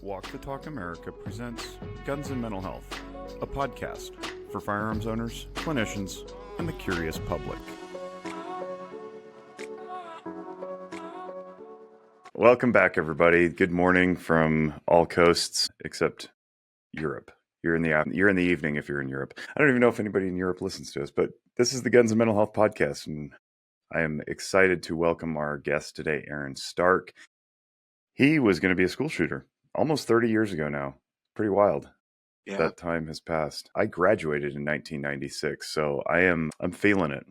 Walk the Talk America presents Guns and Mental Health, a podcast for firearms owners, clinicians, and the curious public. Welcome back, everybody. Good morning from all coasts except Europe. You're in the evening if you're in Europe. I don't even know if anybody in Europe listens to us, but this is the Guns and Mental Health podcast, and I am excited to welcome our guest today, Aaron Stark. He was going to be a school shooter almost 30 years ago now. Pretty wild. Yeah. That time has passed. I graduated in 1996, so I'm feeling it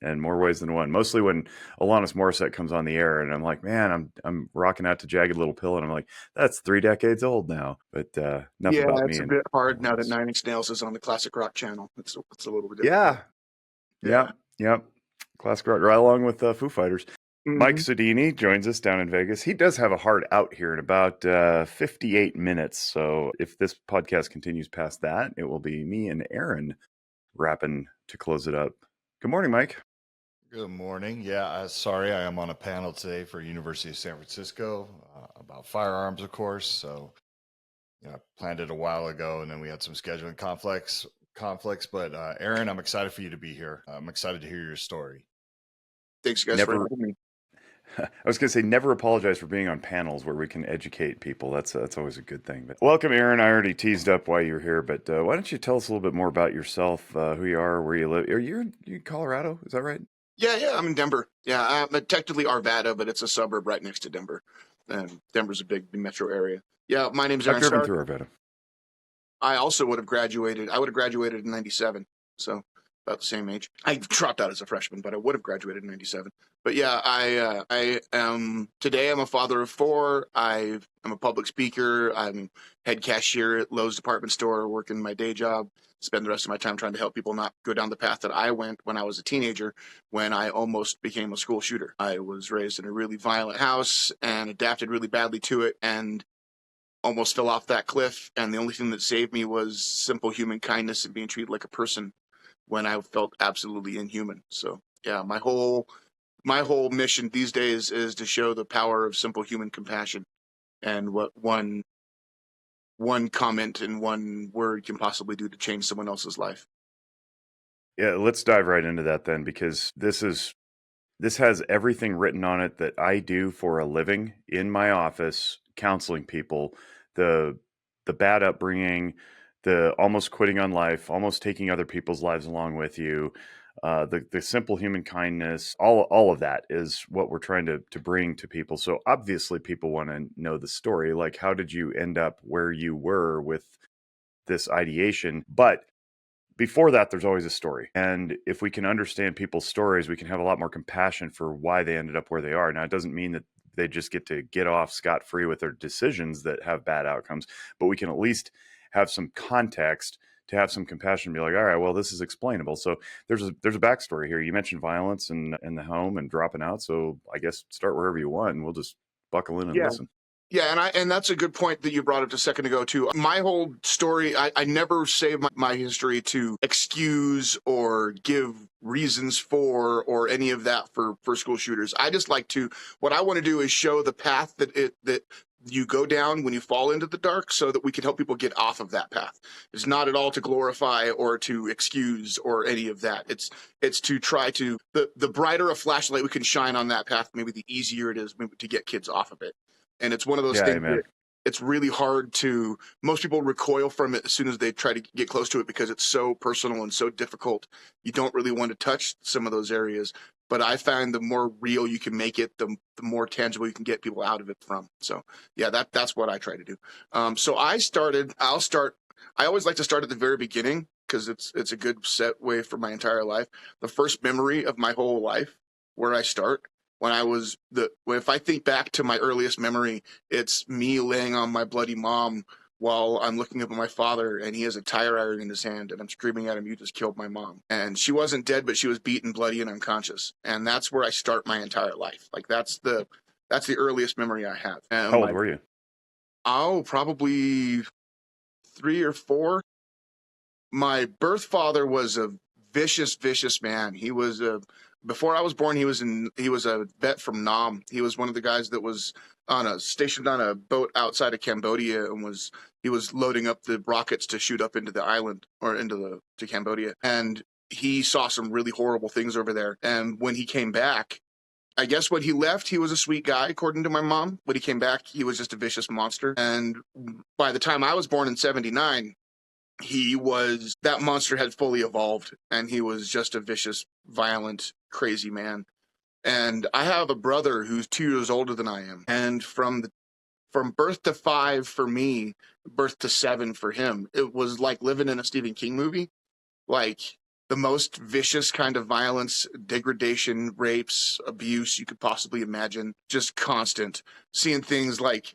in more ways than one. Mostly when Alanis Morissette comes on the air, and I'm like, man, I'm rocking out to Jagged Little Pill, and I'm like, that's 3 decades old now. But enough about me. It's a bit hard now that 9 Inch Nails is on the classic rock channel. It's a little bit different. Yeah. Classic rock, right along with Foo Fighters. Mm-hmm. Mike Sodini joins us down in Vegas. He does have a hard out here in about 58 minutes. So if this podcast continues past that, it will be me and Aaron wrapping to close it up. Good morning, Mike. Good morning. Yeah, sorry, I am on a panel today for University of San Francisco about firearms, of course. So, I planned it a while ago, and then we had some scheduling conflicts. But Aaron, I'm excited for you to be here. I'm excited to hear your story. Thanks, guys, for having me. I was going to say, never apologize for being on panels where we can educate people. That's always a good thing. But welcome, Aaron. I already teased up why you're here, but why don't you tell us a little bit more about yourself, who you are, where you live? Are you in Colorado? Is that right? Yeah, I'm in Denver. Yeah, I'm technically Arvada, but it's a suburb right next to Denver. And Denver's a big metro area. Yeah, my name's Aaron Stark. I've driven through Arvada. I also would have graduated. I would have graduated in 97, so about the same age. I dropped out as a freshman, but I would have graduated in 97. But yeah, I am today. I'm a father of 4. I'm a public speaker. I'm head cashier at Lowe's department store, working my day job. Spend the rest of my time trying to help people not go down the path that I went when I was a teenager, when I almost became a school shooter. I was raised in a really violent house and adapted really badly to it, and almost fell off that cliff. And the only thing that saved me was simple human kindness and being treated like a person when I felt absolutely inhuman. So yeah, my whole mission these days is to show the power of simple human compassion and what one comment and one word can possibly do to change someone else's life. Yeah, let's dive right into that then, because this has everything written on it that I do for a living in my office, counseling people, the bad upbringing, the almost quitting on life, almost taking other people's lives along with you, the simple human kindness, all of that is what we're trying to bring to people. So obviously people want to know the story, like how did you end up where you were with this ideation? But before that, there's always a story. And if we can understand people's stories, we can have a lot more compassion for why they ended up where they are. Now, it doesn't mean that they just get to get off scot-free with their decisions that have bad outcomes, but we can at least have some context to have some compassion and be like, all right, well, this is explainable. So there's a backstory here. You mentioned violence in the home and dropping out. So I guess start wherever you want, and we'll just buckle in and listen. Yeah, and that's a good point that you brought up a second ago, too. My whole story, I never save my history to excuse or give reasons for or any of that for school shooters. I just like to, what I want to do is show the path that you go down when you fall into the dark so that we can help people get off of that path. It's not at all to glorify or to excuse or any of that. It's to try to, the brighter a flashlight we can shine on that path, maybe the easier it is to get kids off of it. And it's one of those things that it's really hard to, most people recoil from it as soon as they try to get close to it because it's so personal and so difficult. You don't really want to touch some of those areas. But I find the more real you can make it, the more tangible you can get people out of it from. So yeah, that's what I try to do. So I always like to start at the very beginning because it's a good set way for my entire life. The first memory of my whole life where I start. If I think back to my earliest memory, it's me laying on my bloody mom while I'm looking up at my father and he has a tire iron in his hand and I'm screaming at him, "You just killed my mom." And she wasn't dead, but she was beaten, bloody, and unconscious. And that's where I start my entire life. Like that's the earliest memory I have. And how old were you? Oh, probably 3 or 4. My birth father was a vicious man. He was before I was born, he was a vet from Nam. He was one of the guys that was stationed on a boat outside of Cambodia, and he was loading up the rockets to shoot up into the island or to Cambodia. And he saw some really horrible things over there. And when he came back, I guess when he left, he was a sweet guy, according to my mom. When he came back, he was just a vicious monster. And by the time I was born in 79, that monster had fully evolved, and he was just a vicious, violent, crazy man. And I have a brother who's 2 years older than I am. And from birth to 5 for me, birth to 7 for him, it was like living in a Stephen King movie. Like the most vicious kind of violence, degradation, rapes, abuse you could possibly imagine. Just constant. Seeing things like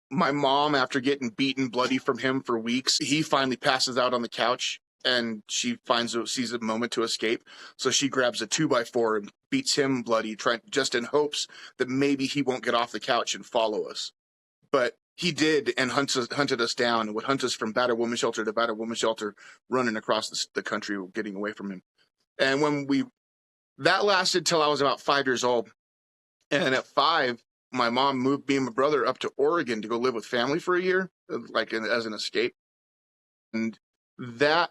my mom, after getting beaten bloody from him for weeks, he finally passes out on the couch, and she sees a moment to escape. So she grabs a 2x4 and beats him bloody, just in hopes that maybe he won't get off the couch and follow us. But he did, and hunted us down, and would hunt us from battered woman shelter to battered woman shelter, running across the country, getting away from him. And that lasted till I was about 5 years old. And at 5, my mom moved me and my brother up to Oregon to go live with family for a year, as an escape. And that,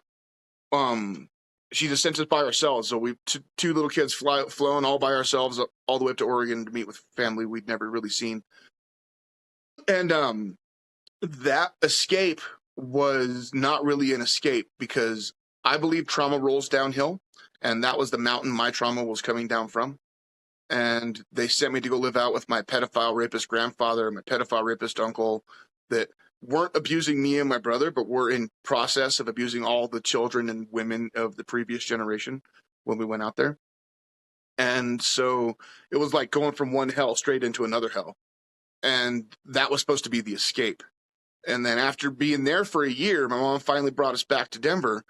she just sent us by ourselves. So we, two little kids flown all by ourselves all the way up to Oregon to meet with family we'd never really seen. And that escape was not really an escape, because I believe trauma rolls downhill, and that was the mountain my trauma was coming down from. And they sent me to go live out with my pedophile rapist grandfather and my pedophile rapist uncle that weren't abusing me and my brother, but were in process of abusing all the children and women of the previous generation when we went out there. And so it was like going from one hell straight into another hell. And that was supposed to be the escape. And then after being there for a year, my mom finally brought us back to Denver.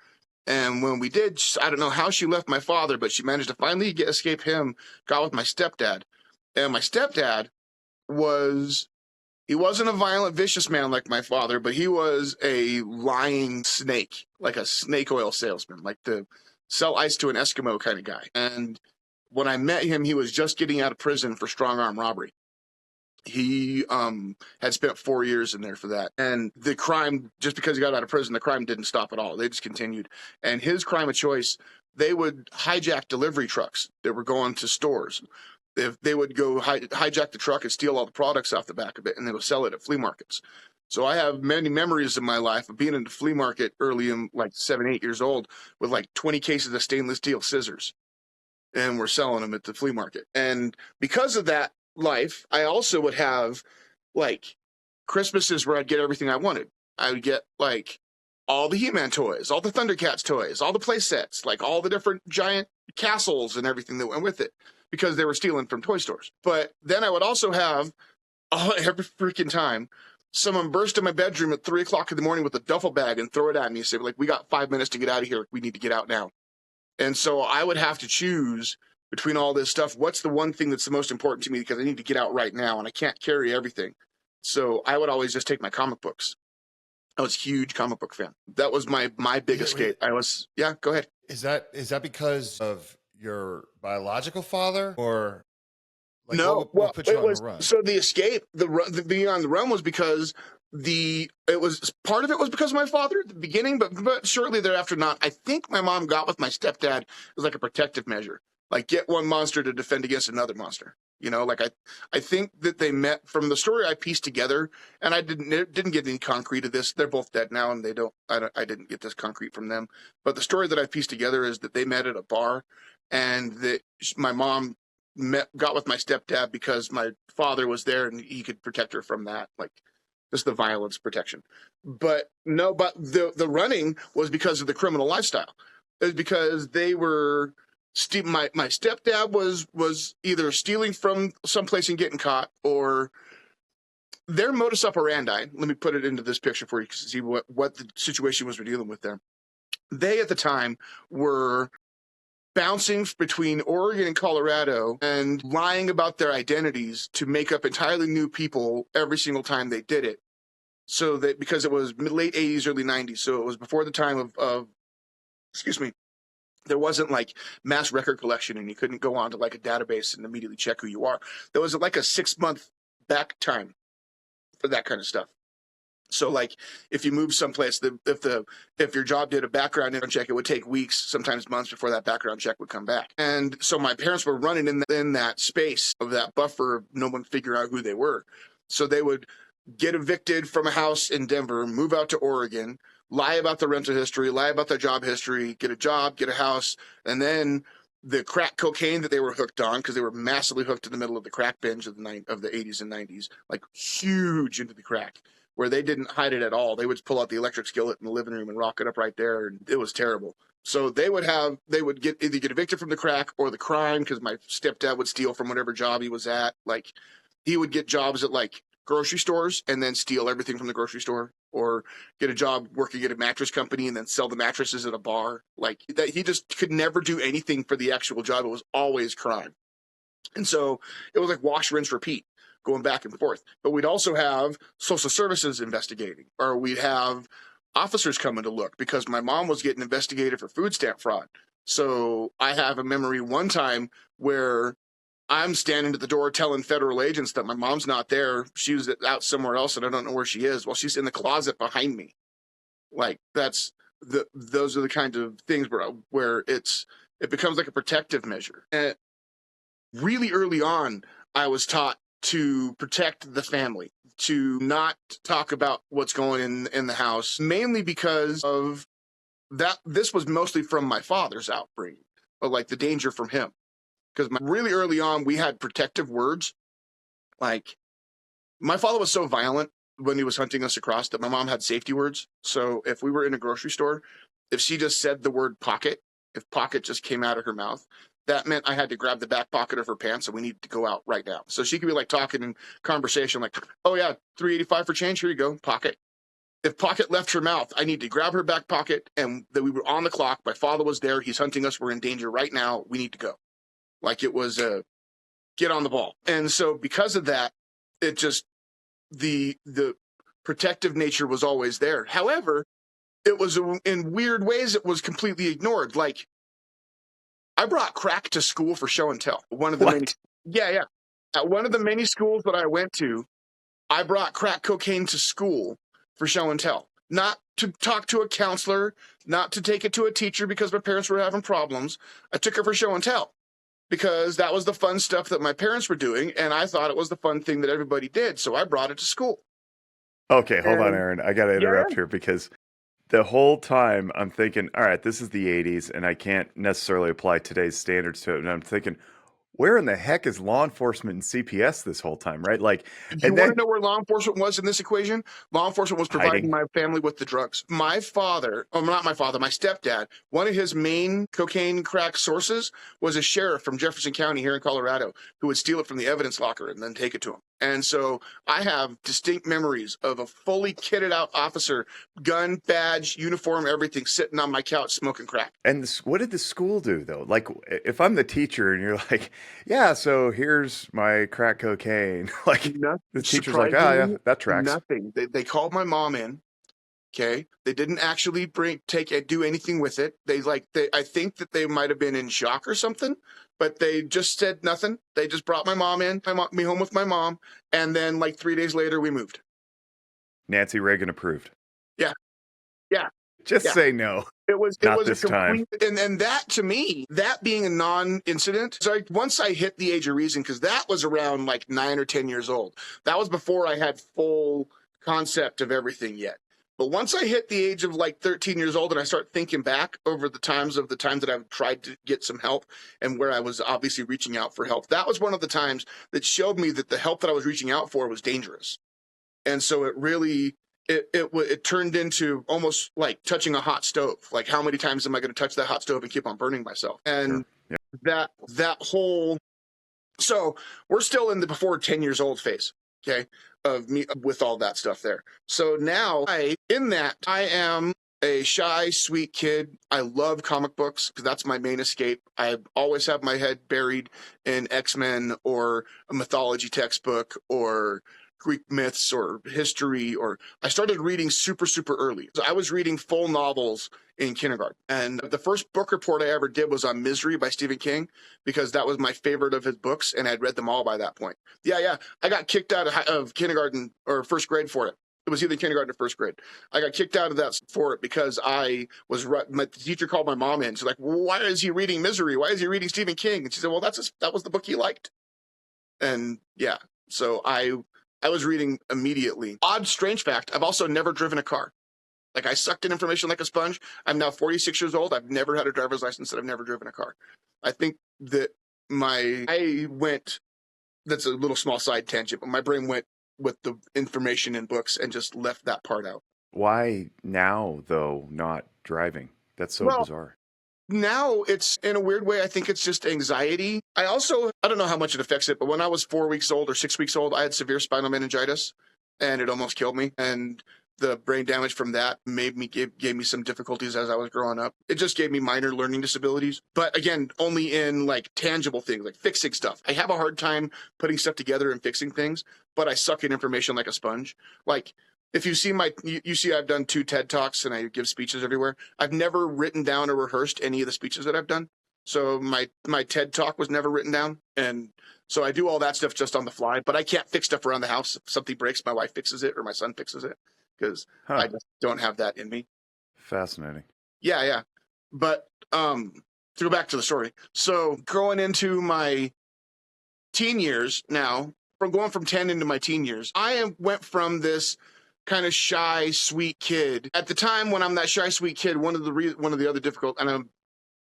And when we did, I don't know how she left my father, but she managed to finally escape him, got with my stepdad. And my stepdad he wasn't a violent, vicious man like my father, but he was a lying snake, like a snake oil salesman, like the sell ice to an Eskimo kind of guy. And when I met him, he was just getting out of prison for strong arm robbery. He had spent 4 years in there for that. And the crime, just because he got out of prison, the crime didn't stop at all. They just continued. And his crime of choice, they would hijack delivery trucks that were going to stores. They would go hijack the truck and steal all the products off the back of it, and they would sell it at flea markets. So I have many memories in my life of being in the flea market early in, like 7, 8 years old, with like 20 cases of stainless steel scissors. And we're selling them at the flea market. And because of that life, I also would have like Christmases where I'd get everything I wanted. I would get like all the He-Man toys, all the Thundercats toys, all the play sets, like all the different giant castles and everything that went with it, because they were stealing from toy stores. But then I would also have every freaking time someone burst in my bedroom at 3 o'clock in the morning with a duffel bag and throw it at me and say, like, we got 5 minutes to get out of here. We need to get out now. And so I would have to choose between all this stuff. What's the one thing that's the most important to me, because I need to get out right now and I can't carry everything. So I would always just take my comic books. I was a huge comic book fan. That was my big escape. Yeah, go ahead. Is that because of your biological father, or like no? what put you on the run? So the escape, the being on the run was because part of it was because of my father at the beginning, but shortly thereafter not. I think my mom got with my stepdad as like a protective measure, like get one monster to defend against another monster. You know, like I think that they met from the story I pieced together, and I didn't get any concrete of this. They're both dead now, and I didn't get this concrete from them. But the story that I pieced together is that they met at a bar, and that my mom got with my stepdad because my father was there and he could protect her from that, like just the violence protection. But the running was because of the criminal lifestyle. It was because they were. My stepdad was either stealing from someplace and getting caught, or their modus operandi. Let me put it into this picture for you to see what the situation was we're dealing with there. They at the time were bouncing between Oregon and Colorado and lying about their identities to make up entirely new people every single time they did it. So that, because it was late 80s, early 90s, so it was before the time of there wasn't like mass record collection, and you couldn't go onto like a database and immediately check who you are. There was like a 6-month back time for that kind of stuff. So like if you move someplace, if your job did a background check, it would take weeks, sometimes months before that background check would come back. And so my parents were running in that space of that buffer of no one figuring out who they were. So they would get evicted from a house in Denver, move out to Oregon, lie about the rental history, lie about their job history, get a job, get a house, and then the crack cocaine that they were hooked on, because they were massively hooked in the middle of the crack binge of the 80s and 90s, like huge into the crack, where they didn't hide it at all. They would pull out the electric skillet in the living room and rock it up right there, and it was either get evicted from the crack or the crime, because my stepdad would steal from whatever job he was at. Like he would get jobs at like grocery stores and then steal everything from the grocery store, or get a job working at a mattress company and then sell the mattresses at a bar. Like that, he just could never do anything for the actual job. It was always crime. And so it was like wash, rinse, repeat, going back and forth. But we'd also have social services investigating, or we'd have officers coming to look, because my mom was getting investigated for food stamp fraud. So I have a memory one time where I'm standing at the door telling federal agents that my mom's not there. She was out somewhere else and I don't know where she is. Well, she's in the closet behind me. Like those are the kinds of things where it becomes like a protective measure. And really early on, I was taught to protect the family, to not talk about what's going in the house, mainly because of that. This was mostly from my father's outbringing, but like the danger from him. Because really early on, we had protective words. Like my father was so violent when he was hunting us across that my mom had safety words. So if we were in a grocery store, if she just said the word pocket, if pocket just came out of her mouth, that meant I had to grab the back pocket of her pants and we needed to go out right now. So she could be like talking in conversation like, oh yeah, $3.85 for change. Here you go, pocket. If pocket left her mouth, I need to grab her back pocket, and that we were on the clock. My father was there. He's hunting us. We're in danger right now. We need to go. Like it was get on the ball. And so because of that, it just, the protective nature was always there. However, it was in weird ways, it was completely ignored. Like I brought crack to school for show and tell. One of the many, yeah. At one of the many schools that I went to, I brought crack cocaine to school for show and tell. Not to talk to a counselor, not to take it to a teacher because my parents were having problems. I took it for show and tell, because that was the fun stuff that my parents were doing, and I thought it was the fun thing that everybody did, so I brought it to school. Okay, hold on, Aaron. I got to interrupt here, because the whole time I'm thinking, all right, this is the 80s, and I can't necessarily apply today's standards to it, and I'm thinking, where in the heck is law enforcement and CPS this whole time, right? Like, you want to know where law enforcement was in this equation? Law enforcement was providing my family with the drugs. My father, not my father, my stepdad, one of his main cocaine crack sources was a sheriff from Jefferson County here in Colorado who would steal it from the evidence locker and then take it to him. And so I have distinct memories of a fully kitted out officer, gun, badge, uniform, everything, sitting on my couch smoking crack. And what did the school do, though? Like, if I'm the teacher and you're like, yeah, so here's my crack cocaine. Like, the teacher's like, yeah, that tracks. Nothing. They called my mom in. Okay. They didn't actually do anything with it. I think that they might have been in shock or something, but they just said nothing. They just brought my mom in, me home with my mom. And then like 3 days later, we moved. Nancy Reagan approved. Yeah. Just say no. It was Not a this complete, time. and that to me, that being a non-incident. So once I hit the age of reason, because that was around like 9 or 10 years old. That was before I had full concept of everything yet. But once I hit the age of like 13 years old and I start thinking back over the times that I've tried to get some help and where I was obviously reaching out for help, that was one of the times that showed me that the help that I was reaching out for was dangerous. And so it really, it turned into almost like touching a hot stove. Like, how many times am I going to touch that hot stove and keep on burning myself? And that whole, so we're still in the before 10 years old phase. Okay. Of me with all that stuff there. So now I am a shy, sweet kid. I love comic books because that's my main escape. I always have my head buried in X-Men or a mythology textbook or Greek myths or history, or I started reading super, super early. So I was reading full novels in kindergarten. And the first book report I ever did was on Misery by Stephen King, because that was my favorite of his books, and I'd read them all by that point. Yeah. I got kicked out of kindergarten or first grade for it. It was either kindergarten or first grade. I got kicked out of that for it because the teacher called my mom in. She's like, why is he reading Misery? Why is he reading Stephen King? And she said, well, that was the book he liked. And yeah, so I was reading immediately. Odd, strange fact, I've also never driven a car. Like, I sucked in information like a sponge. I'm now 46 years old. I've never had a driver's license, and I've never driven a car. I think that that's a little small side tangent, but my brain went with the information in books and just left that part out. Why now, though, not driving? That's so bizarre. Now it's, in a weird way, I think it's just anxiety. I don't know how much it affects it, but when I was 4 weeks old or 6 weeks old, I had severe spinal meningitis, and it almost killed me. And the brain damage from that gave me some difficulties as I was growing up. It just gave me minor learning disabilities, but again, only in like tangible things, like fixing stuff. I have a hard time putting stuff together and fixing things, but I suck in information like a sponge. Like, if you see you see I've done 2 TED Talks and I give speeches everywhere. I've never written down or rehearsed any of the speeches that I've done. So my TED Talk was never written down. And so I do all that stuff just on the fly, but I can't fix stuff around the house. If something breaks, my wife fixes it or my son fixes it, because I just don't have that in me. Fascinating. Yeah. But to go back to the story. So growing into my teen years now, going from 10 into my teen years, I went from this kind of shy, sweet kid. At the time when I'm that shy, sweet kid, one of the other difficult, and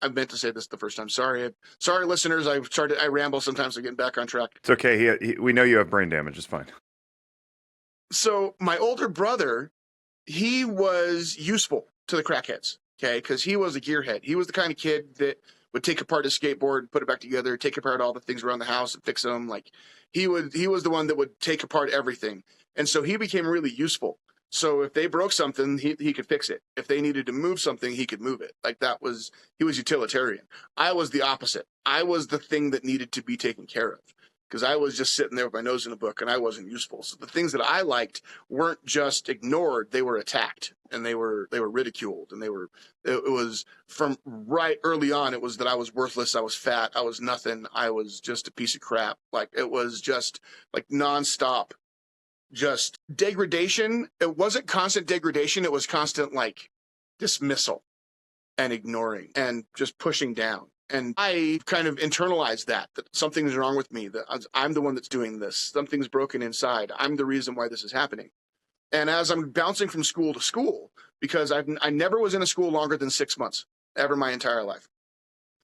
I meant to say this the first time. Sorry, listeners. I ramble sometimes. I'm getting back on track. It's okay. We know you have brain damage. It's fine. So my older brother, he was useful to the crackheads. Okay, because he was a gearhead. He was the kind of kid that would take apart his skateboard, put it back together, take apart all the things around the house and fix them. Like, he was the one that would take apart everything. And so he became really useful. So if they broke something, he could fix it. If they needed to move something, he could move it. Like, he was utilitarian. I was the opposite. I was the thing that needed to be taken care of, because I was just sitting there with my nose in a book and I wasn't useful. So the things that I liked weren't just ignored, they were attacked and they were ridiculed, and it was from right early on, it was that I was worthless, I was fat, I was nothing, I was just a piece of crap. Like, it was just like nonstop just degradation. It wasn't constant degradation, it was constant like dismissal and ignoring and just pushing down. And I kind of internalized that something's wrong with me, that I'm the one that's doing this. Something's broken inside. I'm the reason why this is happening. And as I'm bouncing from school to school, because I never was in a school longer than 6 months, ever my entire life,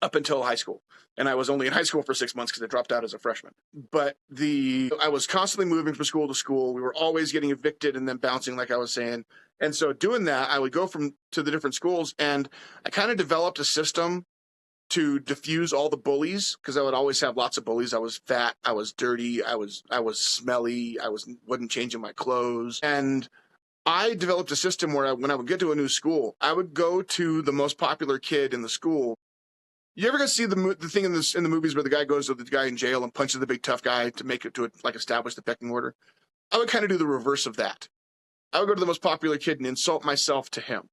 up until high school. And I was only in high school for 6 months because I dropped out as a freshman. But I was constantly moving from school to school. We were always getting evicted and then bouncing, like I was saying. And so doing that, I would go to the different schools, and I kind of developed a system to diffuse all the bullies, because I would always have lots of bullies. I was fat, I was dirty, I was smelly, wasn't changing my clothes. And I developed a system where when I would get to a new school, I would go to the most popular kid in the school. You ever see the thing in the movies where the guy goes to the guy in jail and punches the big tough guy to make it to establish the pecking order? I would kind of do the reverse of that. I would go to the most popular kid and insult myself to him,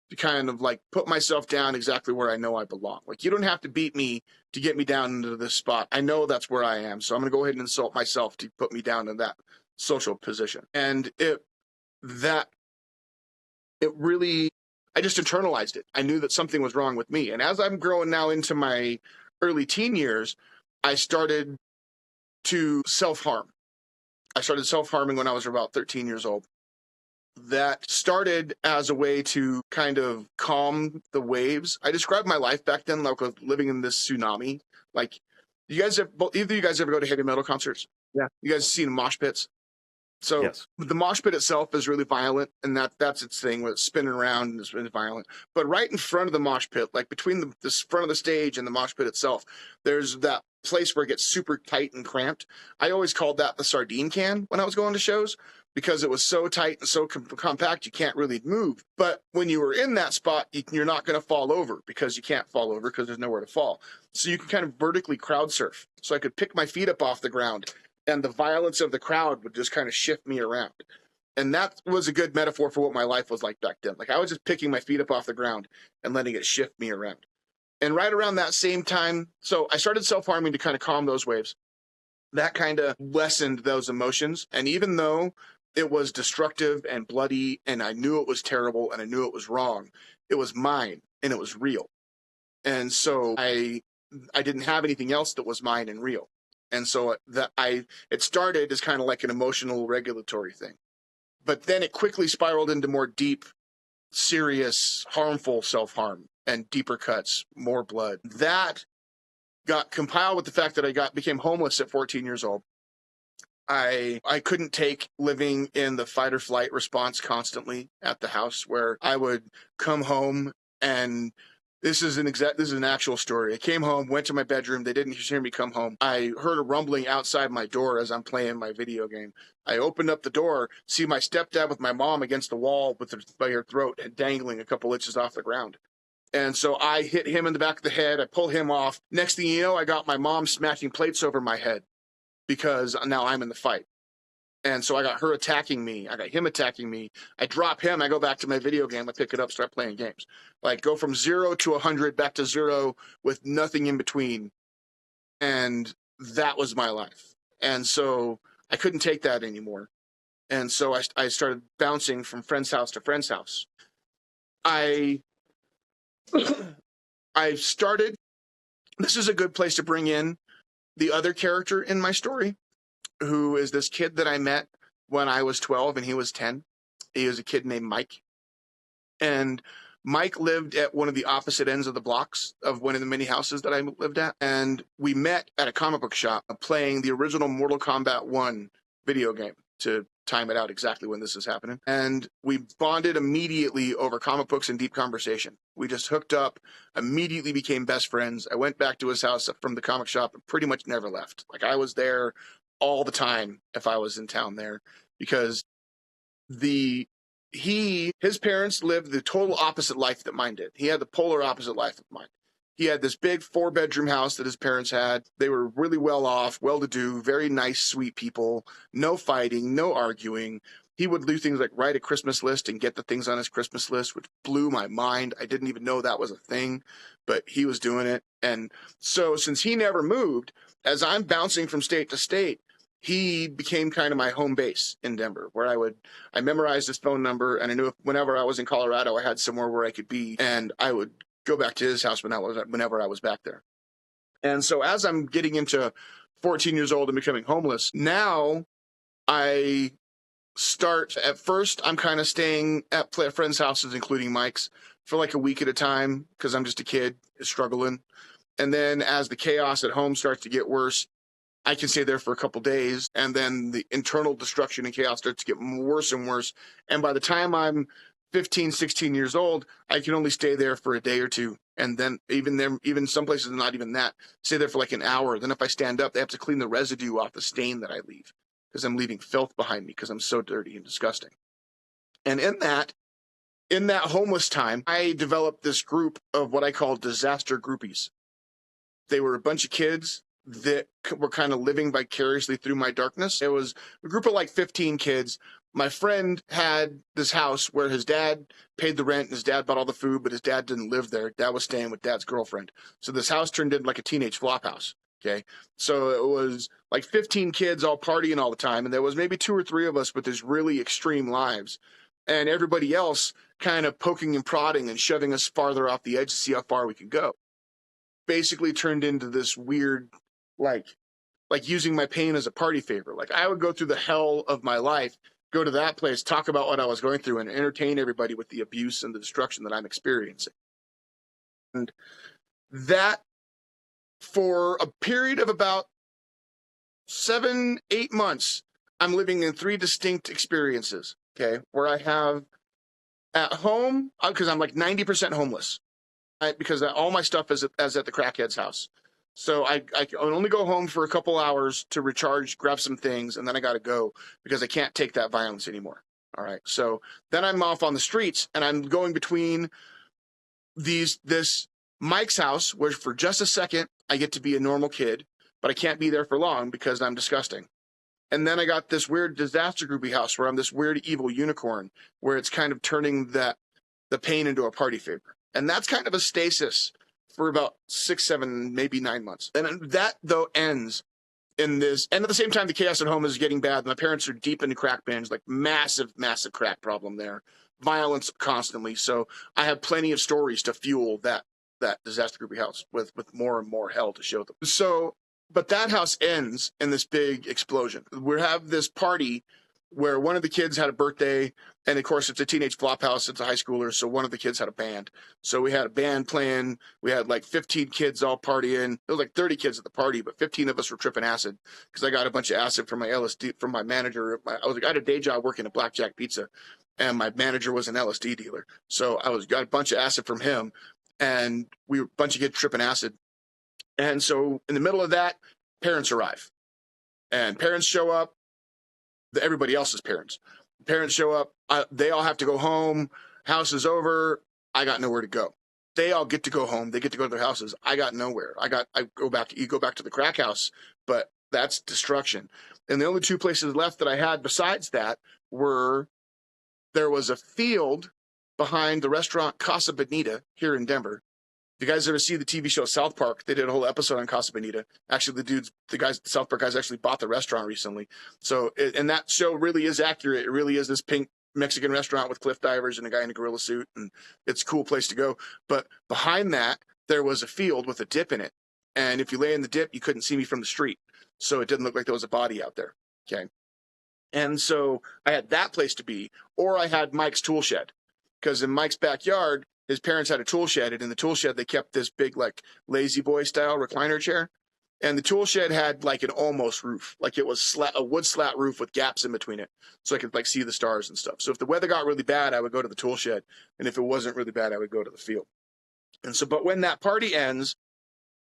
to kind of like put myself down exactly where I know I belong. Like, you don't have to beat me to get me down into this spot. I know that's where I am. So I'm going to go ahead and insult myself to put me down in that social position. And I just internalized it. I knew that something was wrong with me. And as I'm growing now into my early teen years, I started to self-harm. I started self-harming when I was about 13 years old. That started as a way to kind of calm the waves. I described my life back then like I was living in this tsunami. Like, either of you guys ever go to heavy metal concerts? Yeah. You guys seen mosh pits? So yes. The mosh pit itself is really violent, and that's its thing, where it's spinning around and it's really violent. But right in front of the mosh pit, like between the front of the stage and the mosh pit itself, there's that place where it gets super tight and cramped. I always called that the sardine can when I was going to shows, because it was so tight and so compact you can't really move. But when you were in that spot, you're not going to fall over, because you can't fall over because there's nowhere to fall. So you can kind of vertically crowd surf. So I could pick my feet up off the ground and the violence of the crowd would just kind of shift me around. And that was a good metaphor for what my life was like back then. Like I was just picking my feet up off the ground and letting it shift me around. And right around that same time, so I started self-harming to kind of calm those waves. That kind of lessened those emotions. And even though it was destructive and bloody, and I knew it was terrible and I knew it was wrong, it was mine and it was real. And so I didn't have anything else that was mine and real. And so it started as kind of like an emotional regulatory thing. But then it quickly spiraled into more deep, serious, harmful self-harm and deeper cuts, more blood. That got compiled with the fact that I became homeless at 14 years old. I couldn't take living in the fight or flight response constantly at the house, where I would come home, and this is an actual story. I came home, went to my bedroom. They didn't hear me come home. I heard a rumbling outside my door as I'm playing my video game. I opened up the door, see my stepdad with my mom against the wall by her throat and dangling a couple inches off the ground. And so I hit him in the back of the head. I pull him off. Next thing you know, I got my mom smashing plates over my head because now I'm in the fight. And so I got her attacking me. I got him attacking me. I drop him. I go back to my video game. I pick it up, start playing games. Like go from 0 to 100, back to 0 with nothing in between. And that was my life. And so I couldn't take that anymore. And so I started bouncing from friend's house to friend's house. I started, this is a good place to bring in the other character in my story, who is this kid that I met when I was 12 and he was 10. He was a kid named Mike. And Mike lived at one of the opposite ends of the blocks of one of the many houses that I lived at. And we met at a comic book shop playing the original Mortal Kombat 1 video game, to time it out exactly when this is happening. And we bonded immediately over comic books and deep conversation. We just hooked up, immediately became best friends. I went back to his house from the comic shop and pretty much never left. Like I was there all the time if I was in town there, because his parents lived the total opposite life that mine did. He had the polar opposite life of mine. He had this big 4-bedroom house that his parents had. They were really well off, well-to-do, very nice, sweet people. No fighting, no arguing. He would do things like write a Christmas list and get the things on his Christmas list, which blew my mind. I didn't even know that was a thing, but he was doing it. And so since he never moved, as I'm bouncing from state to state, he became kind of my home base in Denver, where I memorized his phone number, and I knew whenever I was in Colorado, I had somewhere where I could be, and I would go back to his house whenever I was back there. And so as I'm getting into 14 years old and becoming homeless, now I start, at first, I'm kind of staying at friends' houses, including Mike's, for like a week at a time, because I'm just a kid struggling. And then as the chaos at home starts to get worse, I can stay there for a couple days, and then the internal destruction and chaos starts to get worse and worse. And by the time I'm 15, 16 years old, I can only stay there for a day or two. And then even some places, not even that, stay there for like an hour. Then if I stand up, they have to clean the residue off the stain that I leave, because I'm leaving filth behind me because I'm so dirty and disgusting. And in that homeless time, I developed this group of what I call disaster groupies. They were a bunch of kids that were kind of living vicariously through my darkness. It was a group of like 15 kids. My friend had this house where his dad paid the rent and his dad bought all the food, but his dad didn't live there. Dad was staying with dad's girlfriend. So this house turned into like a teenage flop house. Okay. So it was like 15 kids all partying all the time. And there was maybe 2 or 3 of us with these really extreme lives, and everybody else kind of poking and prodding and shoving us farther off the edge to see how far we could go. Basically turned into this weird, like using my pain as a party favor. Like I would go through the hell of my life, go to that place, talk about what I was going through, and entertain everybody with the abuse and the destruction that I'm experiencing. And that, for a period of about 7-8 months, I'm living in 3 distinct experiences, okay, where I have at home, because I'm like 90% homeless, right, because all my stuff is at the crackhead's house. So I can only go home for a couple hours to recharge, grab some things, and then I got to go because I can't take that violence anymore. All right. So then I'm off on the streets, and I'm going between this Mike's house, where for just a second I get to be a normal kid, but I can't be there for long because I'm disgusting. And then I got this weird disaster groupie house where I'm this weird evil unicorn, where it's kind of turning the pain into a party favor. And that's kind of a stasis for about 6, 7, maybe 9 months. And that, though, ends in this. And at the same time, the chaos at home is getting bad. My parents are deep into crack binge, like massive, massive crack problem there. Violence constantly. So I have plenty of stories to fuel that disaster groupie house with more and more hell to show them. So, but that house ends in this big explosion. We have this party where one of the kids had a birthday, and of course it's a teenage flop house, it's a high schooler, so one of the kids had a band. So we had a band playing, we had like 15 kids all partying. There was like 30 kids at the party, but 15 of us were tripping acid, because I got a bunch of acid from my LSD, from my manager. I had a day job working at Blackjack Pizza, and my manager was an LSD dealer. So got a bunch of acid from him, and we were a bunch of kids tripping acid. And so in the middle of that, parents arrive. And parents show up, everybody else's parents. Parents show up, they all have to go home, house is over, I got nowhere to go. They all get to go home, they get to go to their houses. I got nowhere. You go back to the crack house, but that's destruction. And the only two places left that I had besides that were, there was a field behind the restaurant Casa Bonita here in Denver. If you guys ever see the TV show South Park, they did a whole episode on Casa Bonita. Actually, the South Park guys actually bought the restaurant recently. So, and that show really is accurate. It really is this pink Mexican restaurant with cliff divers and a guy in a gorilla suit, and it's a cool place to go. But behind that, there was a field with a dip in it. And if you lay in the dip, you couldn't see me from the street. So it didn't look like there was a body out there. Okay. And so I had that place to be, or I had Mike's tool shed. Because in Mike's backyard, his parents had a tool shed, and in the tool shed, they kept this big, like, lazy boy style recliner chair. And the tool shed had like an almost roof, like it was a wood slat roof with gaps in between it. So I could like see the stars and stuff. So if the weather got really bad, I would go to the tool shed. And if it wasn't really bad, I would go to the field. And so, but when that party ends,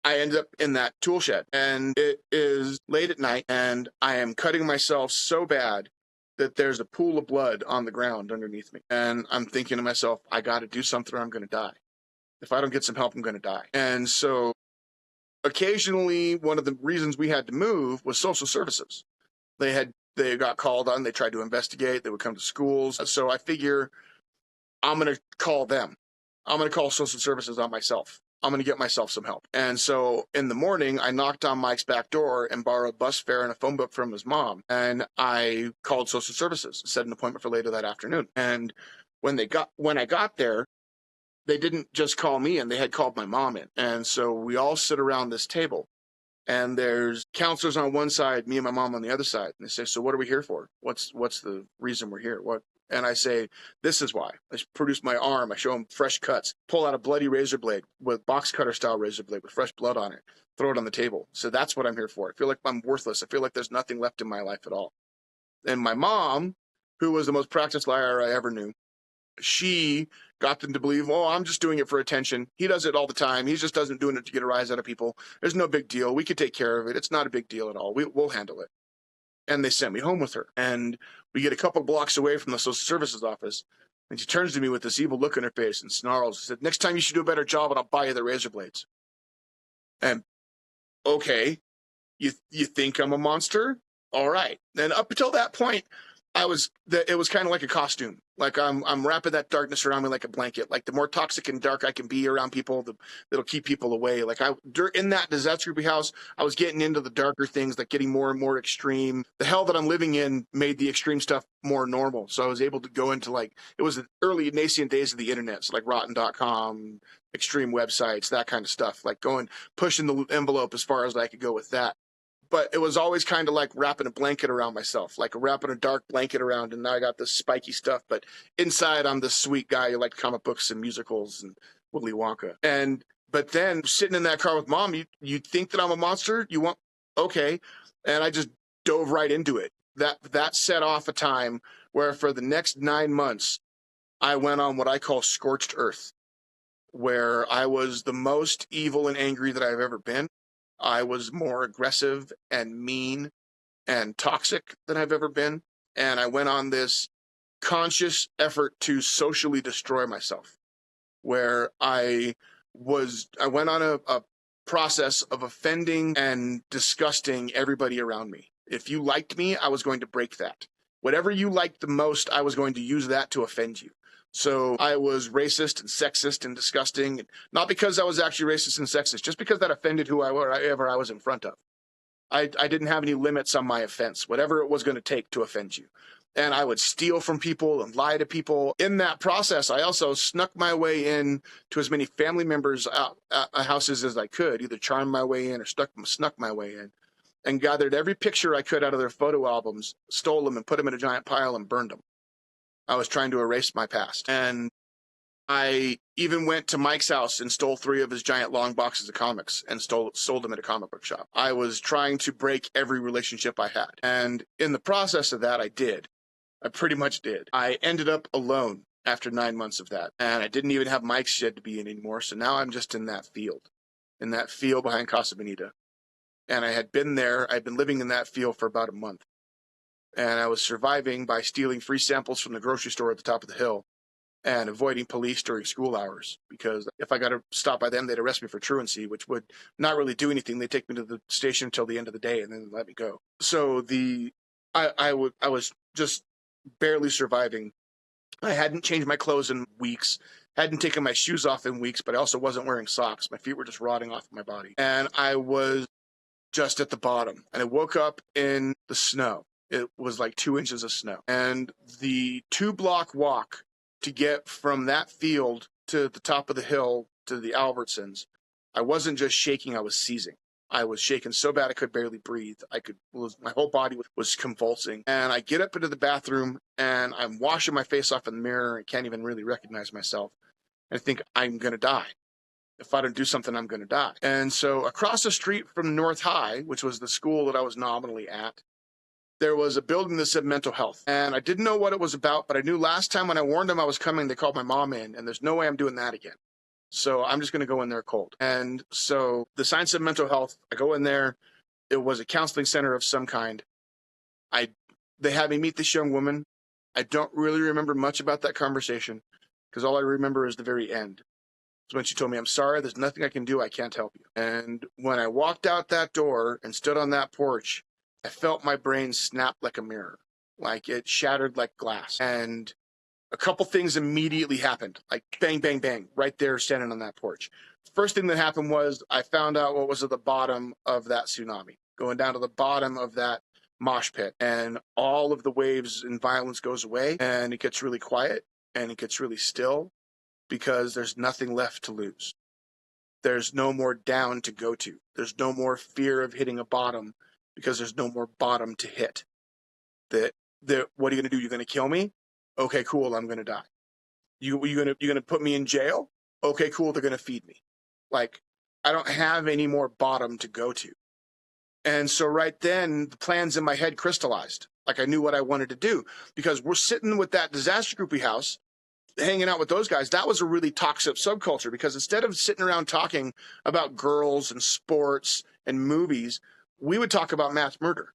I end up in that tool shed, and it is late at night, and I am cutting myself so bad that there's a pool of blood on the ground underneath me. And I'm thinking to myself, I got to do something or I'm going to die. If I don't get some help, I'm going to die. And so occasionally, one of the reasons we had to move was social services. They got called on, they tried to investigate, they would come to schools. So I figure I'm going to call them. I'm going to call social services on myself. I'm going to get myself some help. And so in the morning, I knocked on Mike's back door and borrowed bus fare and a phone book from his mom. And I called social services, set an appointment for later that afternoon. And when I got there, they didn't just call me in, they had called my mom in. And so we all sit around this table, and there's counselors on one side, me and my mom on the other side. And they say, so what are we here for? What's the reason we're here? And I say, this is why. I produce my arm. I show them fresh cuts, pull out a bloody razor blade with box cutter style razor blade with fresh blood on it, throw it on the table. So that's what I'm here for. I feel like I'm worthless. I feel like there's nothing left in my life at all. And my mom, who was the most practiced liar I ever knew, she got them to believe, oh, I'm just doing it for attention. He does it all the time. He just doesn't doing it to get a rise out of people. There's no big deal. We could take care of it. It's not a big deal at all. We'll handle it. And they sent me home with her. And we get a couple blocks away from the social services office. And she turns to me with this evil look on her face and snarls. She said, next time you should do a better job and I'll buy you the razor blades. And okay, you think I'm a monster? All right. And up until that point, it was kind of like a costume. Like I'm wrapping that darkness around me like a blanket. Like the more toxic and dark I can be around people, that'll keep people away. Like in that disaster groupie house, I was getting into the darker things, like getting more and more extreme. The hell that I'm living in made the extreme stuff more normal. So I was able to go into it was the early nascent days of the internet, so like rotten.com, extreme websites, that kind of stuff. Like pushing the envelope as far as I could go with that. But it was always kind of like wrapping a blanket around myself, like wrapping a dark blanket around, and now I got this spiky stuff. But inside, I'm this sweet guy who liked comic books and musicals and Willy Wonka. But then sitting in that car with mom, you think that I'm a monster? You want, okay. And I just dove right into it. That set off a time where for the next 9 months, I went on what I call scorched earth, where I was the most evil and angry that I've ever been. I was more aggressive and mean and toxic than I've ever been. And I went on this conscious effort to socially destroy myself, where I went on a process of offending and disgusting everybody around me. If you liked me, I was going to break that. Whatever you liked the most, I was going to use that to offend you. So I was racist and sexist and disgusting, not because I was actually racist and sexist, just because that offended whoever I was in front of. I didn't have any limits on my offense, whatever it was going to take to offend you. And I would steal from people and lie to people. In that process, I also snuck my way in to as many family members' houses as I could, either charmed my way in or snuck my way in, and gathered every picture I could out of their photo albums, stole them and put them in a giant pile and burned them. I was trying to erase my past. And I even went to Mike's house and stole 3 of his giant long boxes of comics and sold them at a comic book shop. I was trying to break every relationship I had. And in the process of that, I did. I pretty much did. I ended up alone after 9 months of that. And I didn't even have Mike's shed to be in anymore. So now I'm just in that field behind Casa Bonita. And I had been there. I'd been living in that field for about a month. And I was surviving by stealing free samples from the grocery store at the top of the hill and avoiding police during school hours, because if I got stopped by them, they'd arrest me for truancy, which would not really do anything. They'd take me to the station until the end of the day and then let me go. So I was just barely surviving. I hadn't changed my clothes in weeks, hadn't taken my shoes off in weeks, but I also wasn't wearing socks. My feet were just rotting off my body. And I was just at the bottom. And I woke up in the snow. It was like 2 inches of snow. And the 2-block walk to get from that field to the top of the hill to the Albertsons, I wasn't just shaking, I was seizing. I was shaking so bad I could barely breathe. My whole body was convulsing. And I get up into the bathroom and I'm washing my face off in the mirror and can't even really recognize myself. And I think I'm going to die. If I don't do something, I'm going to die. And so across the street from North High, which was the school that I was nominally at, there was a building that said mental health. And I didn't know what it was about, but I knew last time when I warned them I was coming, they called my mom in, and there's no way I'm doing that again. So I'm just going to go in there cold. And so the sign said mental health. I go in there. It was a counseling center of some kind. They had me meet this young woman. I don't really remember much about that conversation because all I remember is the very end. It's when she told me, "I'm sorry, there's nothing I can do. I can't help you." And when I walked out that door and stood on that porch, I felt my brain snap like a mirror, like it shattered like glass. And a couple things immediately happened, like bang, bang, bang, right there standing on that porch. First thing that happened was I found out what was at the bottom of that tsunami, going down to the bottom of that mosh pit. And all of the waves and violence goes away, and it gets really quiet, and it gets really still, because there's nothing left to lose. There's no more down to go to. There's no more fear of hitting a bottom, because there's no more bottom to hit. What are you going to do? You're going to kill me? Okay, cool, I'm going to die. You're going to put me in jail? Okay, cool, they're going to feed me. Like, I don't have any more bottom to go to. And so right then, the plans in my head crystallized. Like, I knew what I wanted to do, because we're sitting with that disaster groupie house, hanging out with those guys. That was a really toxic subculture, because instead of sitting around talking about girls and sports and movies, we would talk about mass murder.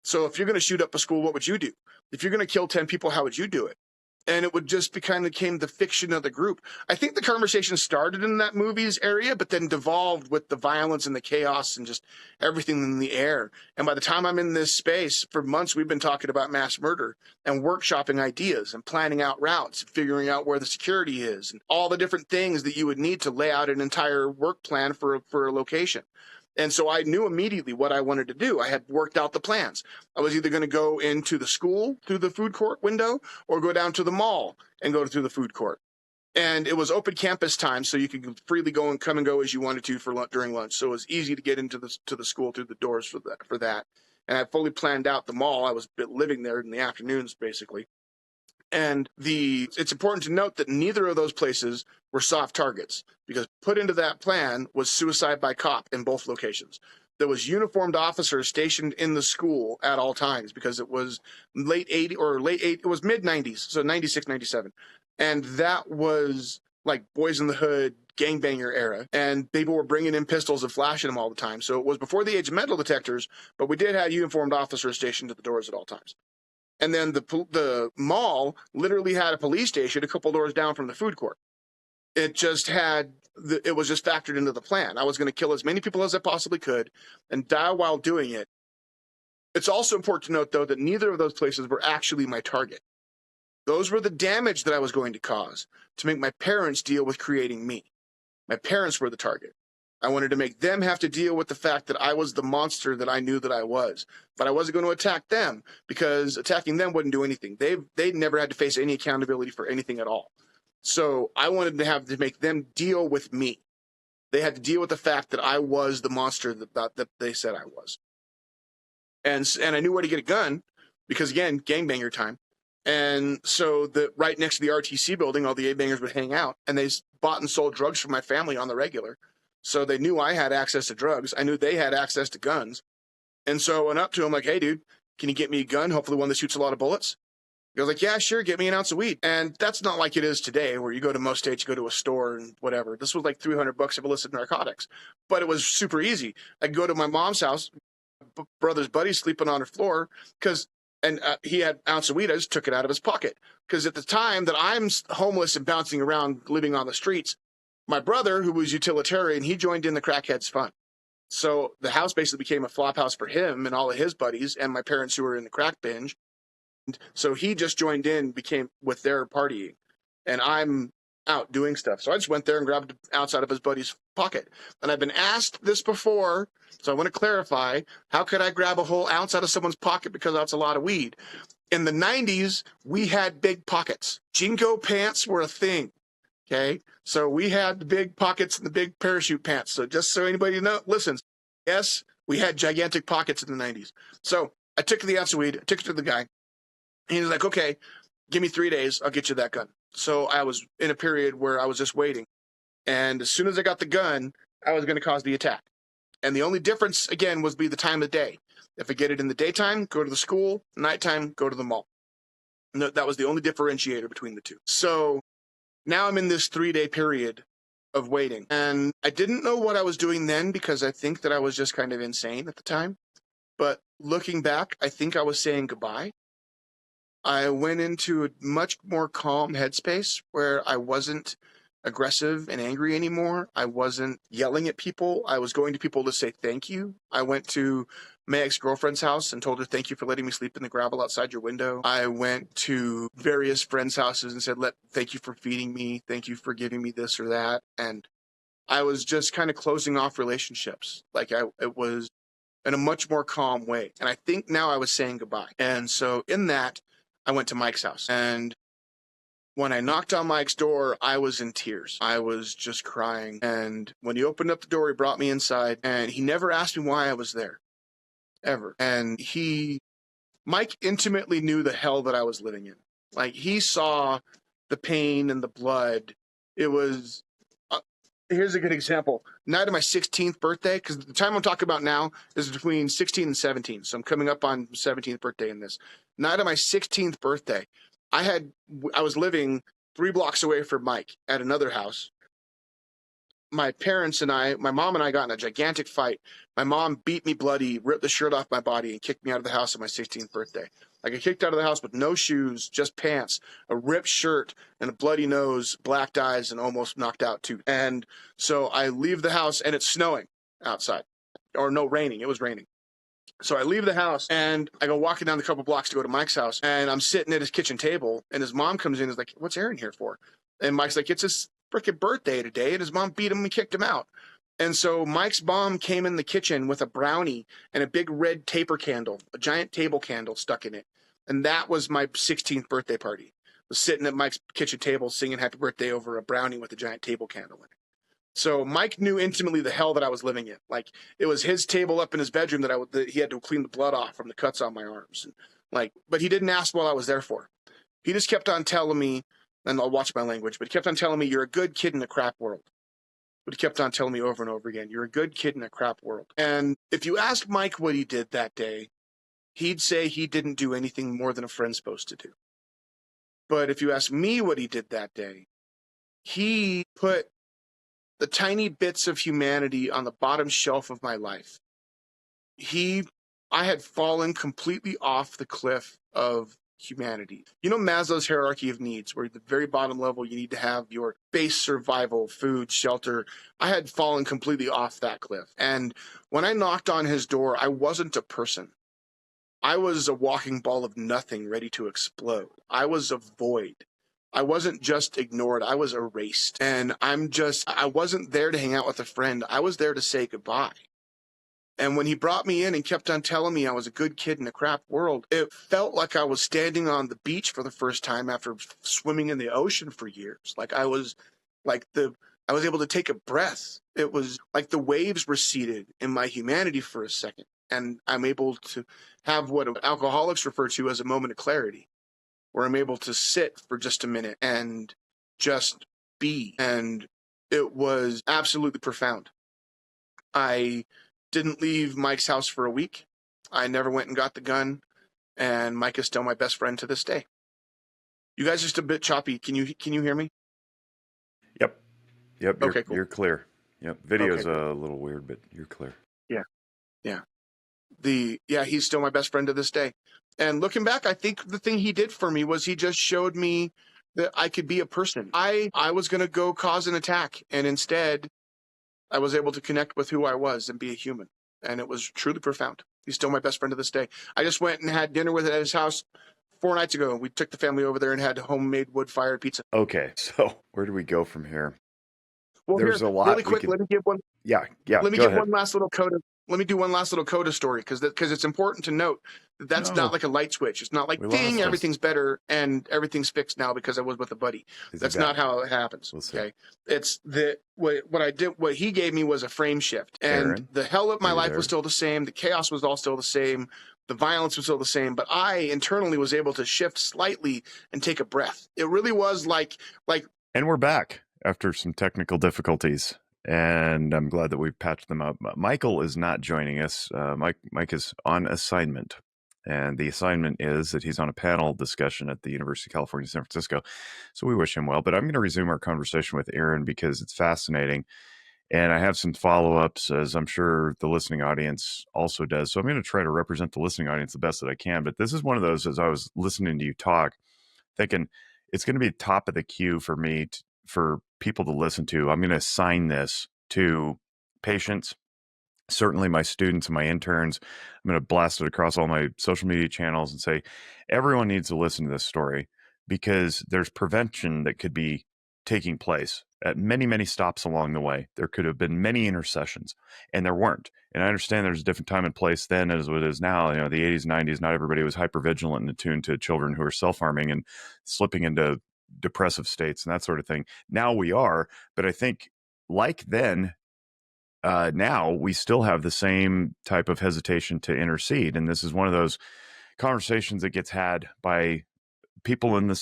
So if you're going to shoot up a school, what would you do? If you're going to kill 10 people, how would you do it? And it would just became the fiction of the group. I think the conversation started in that movies area, but then devolved with the violence and the chaos and just everything in the air. And by the time I'm in this space, for months, we've been talking about mass murder and workshopping ideas and planning out routes, and figuring out where the security is and all the different things that you would need to lay out an entire work plan for a location. And so I knew immediately what I wanted to do. I had worked out the plans. I was either going to go into the school through the food court window or go down to the mall and go through the food court. And it was open campus time, so you could freely go and come and go as you wanted to during lunch. So it was easy to get into the school through the doors for that. And I fully planned out the mall. I was living there in the afternoons, basically. And it's important to note that neither of those places were soft targets, because put into that plan was suicide by cop in both locations. There was uniformed officers stationed in the school at all times, because it was it was mid 90s, so 96, 97. And that was like Boys in the Hood, gangbanger era, and people were bringing in pistols and flashing them all the time. So it was before the age of metal detectors, but we did have uniformed officers stationed at the doors at all times. And then the mall literally had a police station a couple doors down from the food court. It just it was just factored into the plan. I was going to kill as many people as I possibly could and die while doing it. It's also important to note, though, that neither of those places were actually my target. Those were the damage that I was going to cause to make my parents deal with creating me. My parents were the target. I wanted to make them have to deal with the fact that I was the monster that I knew that I was. But I wasn't going to attack them, because attacking them wouldn't do anything. They'd never had to face any accountability for anything at all. So I wanted to have to make them deal with me. They had to deal with the fact that I was the monster that they said I was. And I knew where to get a gun, because, again, gangbanger time. And so right next to the RTC building, all the A-bangers would hang out, and they bought and sold drugs for my family on the regular. So they knew I had access to drugs. I knew they had access to guns. And so I went up to him like, hey, dude, can you get me a gun? Hopefully one that shoots a lot of bullets. He was like, yeah, sure, get me an ounce of weed. And that's not like it is today, where you go to most states, you go to a store and whatever. This was like $300 of illicit narcotics. But it was super easy. I'd go to my mom's house, brother's buddy sleeping on her floor, and he had an ounce of weed. I just took it out of his pocket. Because at the time that I'm homeless and bouncing around living on the streets, my brother, who was utilitarian, he joined in the crackheads' fun. So the house basically became a flop house for him and all of his buddies and my parents who were in the crack binge. So he just joined in, became with their partying. And I'm out doing stuff. So I just went there and grabbed an ounce out of his buddy's pocket. And I've been asked this before, so I want to clarify, how could I grab a whole ounce out of someone's pocket because that's a lot of weed? In the 90s, we had big pockets. Jinko pants were a thing. Okay, so we had the big pockets and the big parachute pants. So just so anybody listens, yes, we had gigantic pockets in the 90s. So I took the ounce of weed, I took it to the guy. And he was like, okay, give me 3 days, I'll get you that gun. So I was in a period where I was just waiting. And as soon as I got the gun, I was going to cause the attack. And the only difference, again, was be the time of day. If I get it in the daytime, go to the school. Nighttime, go to the mall. And that was the only differentiator between the two. So now I'm in this 3-day period of waiting. And I didn't know what I was doing then, because I think that I was just kind of insane at the time. But looking back, I think I was saying goodbye. I went into a much more calm headspace where I wasn't aggressive and angry anymore. I wasn't yelling at people. I was going to people to say thank you. I went to my ex-girlfriend's house and told her, thank you for letting me sleep in the gravel outside your window. I went to various friends' houses and said, thank you for feeding me. Thank you for giving me this or that. And I was just kind of closing off relationships. It was in a much more calm way. And I think now I was saying goodbye. And so in that, I went to Mike's house. And when I knocked on Mike's door, I was in tears. I was just crying. And when he opened up the door, he brought me inside. And he never asked me why I was there. Ever. And Mike intimately knew the hell that I was living in. Like, he saw the pain and the blood. It was, here's a good example. Night of my 16th birthday, because the time I'm talking about now is between 16 and 17. So I'm coming up on 17th birthday in this. Night of my 16th birthday, I was living 3 blocks away from Mike at another house. My mom and I got in a gigantic fight. My mom beat me bloody, ripped the shirt off my body, and kicked me out of the house on my 16th birthday. I got kicked out of the house with no shoes, just pants, a ripped shirt, and a bloody nose, black eyes, and almost knocked out tooth. And so I leave the house, and it's snowing outside. Or no, raining. It was raining. So I leave the house, and I go walking down the couple blocks to go to Mike's house, and I'm sitting at his kitchen table, and his mom comes in and is like, what's Aaron here for? And Mike's like, it's his freaking birthday today, and his mom beat him and kicked him out. And so Mike's mom came in the kitchen with a brownie and a big red taper candle, a giant table candle stuck in it. And that was my 16th birthday party. I was sitting at Mike's kitchen table singing happy birthday over a brownie with a giant table candle in it. So Mike knew intimately the hell that I was living in. Like, it was his table up in his bedroom that he had to clean the blood off from the cuts on my arms. And but he didn't ask what I was there for. He just kept on telling me, and I'll watch my language, but he kept on telling me, you're a good kid in a crap world. But he kept on telling me over and over again, you're a good kid in a crap world. And if you ask Mike what he did that day, he'd say he didn't do anything more than a friend's supposed to do. But if you ask me what he did that day, he put the tiny bits of humanity on the bottom shelf of my life. I had fallen completely off the cliff of humanity. You know Maslow's hierarchy of needs, where at the very bottom level you need to have your base survival, food, shelter. I had fallen completely off that cliff. And when I knocked on his door, I wasn't a person. I was a walking ball of nothing ready to explode. I was a void. I wasn't just ignored, I was erased. And I wasn't there to hang out with a friend. I was there to say goodbye. And when he brought me in and kept on telling me I was a good kid in a crap world, it felt like I was standing on the beach for the first time after swimming in the ocean for years. I was able to take a breath. It was like the waves receded in my humanity for a second. And I'm able to have what alcoholics refer to as a moment of clarity, where I'm able to sit for just a minute and just be. And it was absolutely profound. I didn't leave Mike's house for a week. I never went and got the gun, and Mike is still my best friend to this day. You guys are just a bit choppy. Can you hear me? Yep. Yep. Okay, cool. You're clear. Yep. Video's Okay. a little weird, but you're clear. Yeah. He's still my best friend to this day. And looking back, I think the thing he did for me was he just showed me that I could be a person. I was going to go cause an attack, and instead I was able to connect with who I was and be a human. And it was truly profound. He's still my best friend to this day. I just went and had dinner with it at his house 4 nights ago. We took the family over there and had homemade wood-fired pizza. Okay, so where do we go from here? Well, There's a lot really we quick. could- Let me give one. Yeah. Let me Go give ahead. one last little coda. Let me do one last little coda story because it's important to note that that's No. not like a light switch. It's not like We ding, lost us. everything's better and everything's fixed now because I was with a buddy. Is he That's back? not how it happens. We'll see. Okay, it's what he gave me was a frame shift, and Aaron, the hell of my are you life there? was still the same. The chaos was all still the same. The violence was still the same, but I internally was able to shift slightly and take a breath. It really was like And we're back after some technical difficulties, and I'm glad that we've patched them up. Michael is not joining us. Mike is on assignment, and the assignment is that he's on a panel discussion at the University of California, San Francisco. So we wish him well. But I'm going to resume our conversation with Aaron because it's fascinating, and I have some follow-ups, as I'm sure the listening audience also does. So I'm going to try to represent the listening audience the best that I can. But this is one of those, as I was listening to you talk, thinking it's going to be top of the queue for me for people to listen to. I'm going to assign this to patients, certainly my students and my interns. I'm going to blast it across all my social media channels and say, everyone needs to listen to this story because there's prevention that could be taking place at many, many stops along the way. There could have been many intercessions, and there weren't. And I understand there's a different time and place then as it is now. You know, the 80s, 90s, not everybody was hypervigilant and attuned to children who are self-harming and slipping into depressive states and that sort of thing. Now we are, but I think like then, now we still have the same type of hesitation to intercede. And this is one of those conversations that gets had by people in the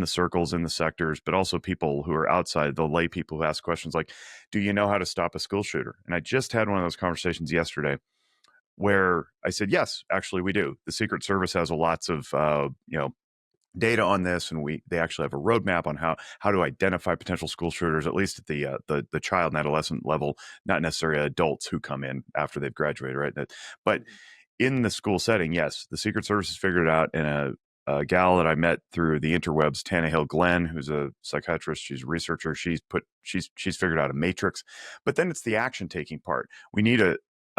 circles, in the sectors, but also people who are outside, the lay people who ask questions like, do you know how to stop a school shooter? And I just had one of those conversations yesterday where I said, yes, actually we do. The Secret Service has lots of, data on this, and they actually have a roadmap on how to identify potential school shooters, at least at the child and adolescent level, not necessarily adults who come in after they've graduated, right? But in the school setting, yes, the Secret Service has figured it out. And a gal that I met through the interwebs, Tannehill Glenn, who's a psychiatrist, she's a researcher, she's figured out a matrix. But then it's the action taking part. We need a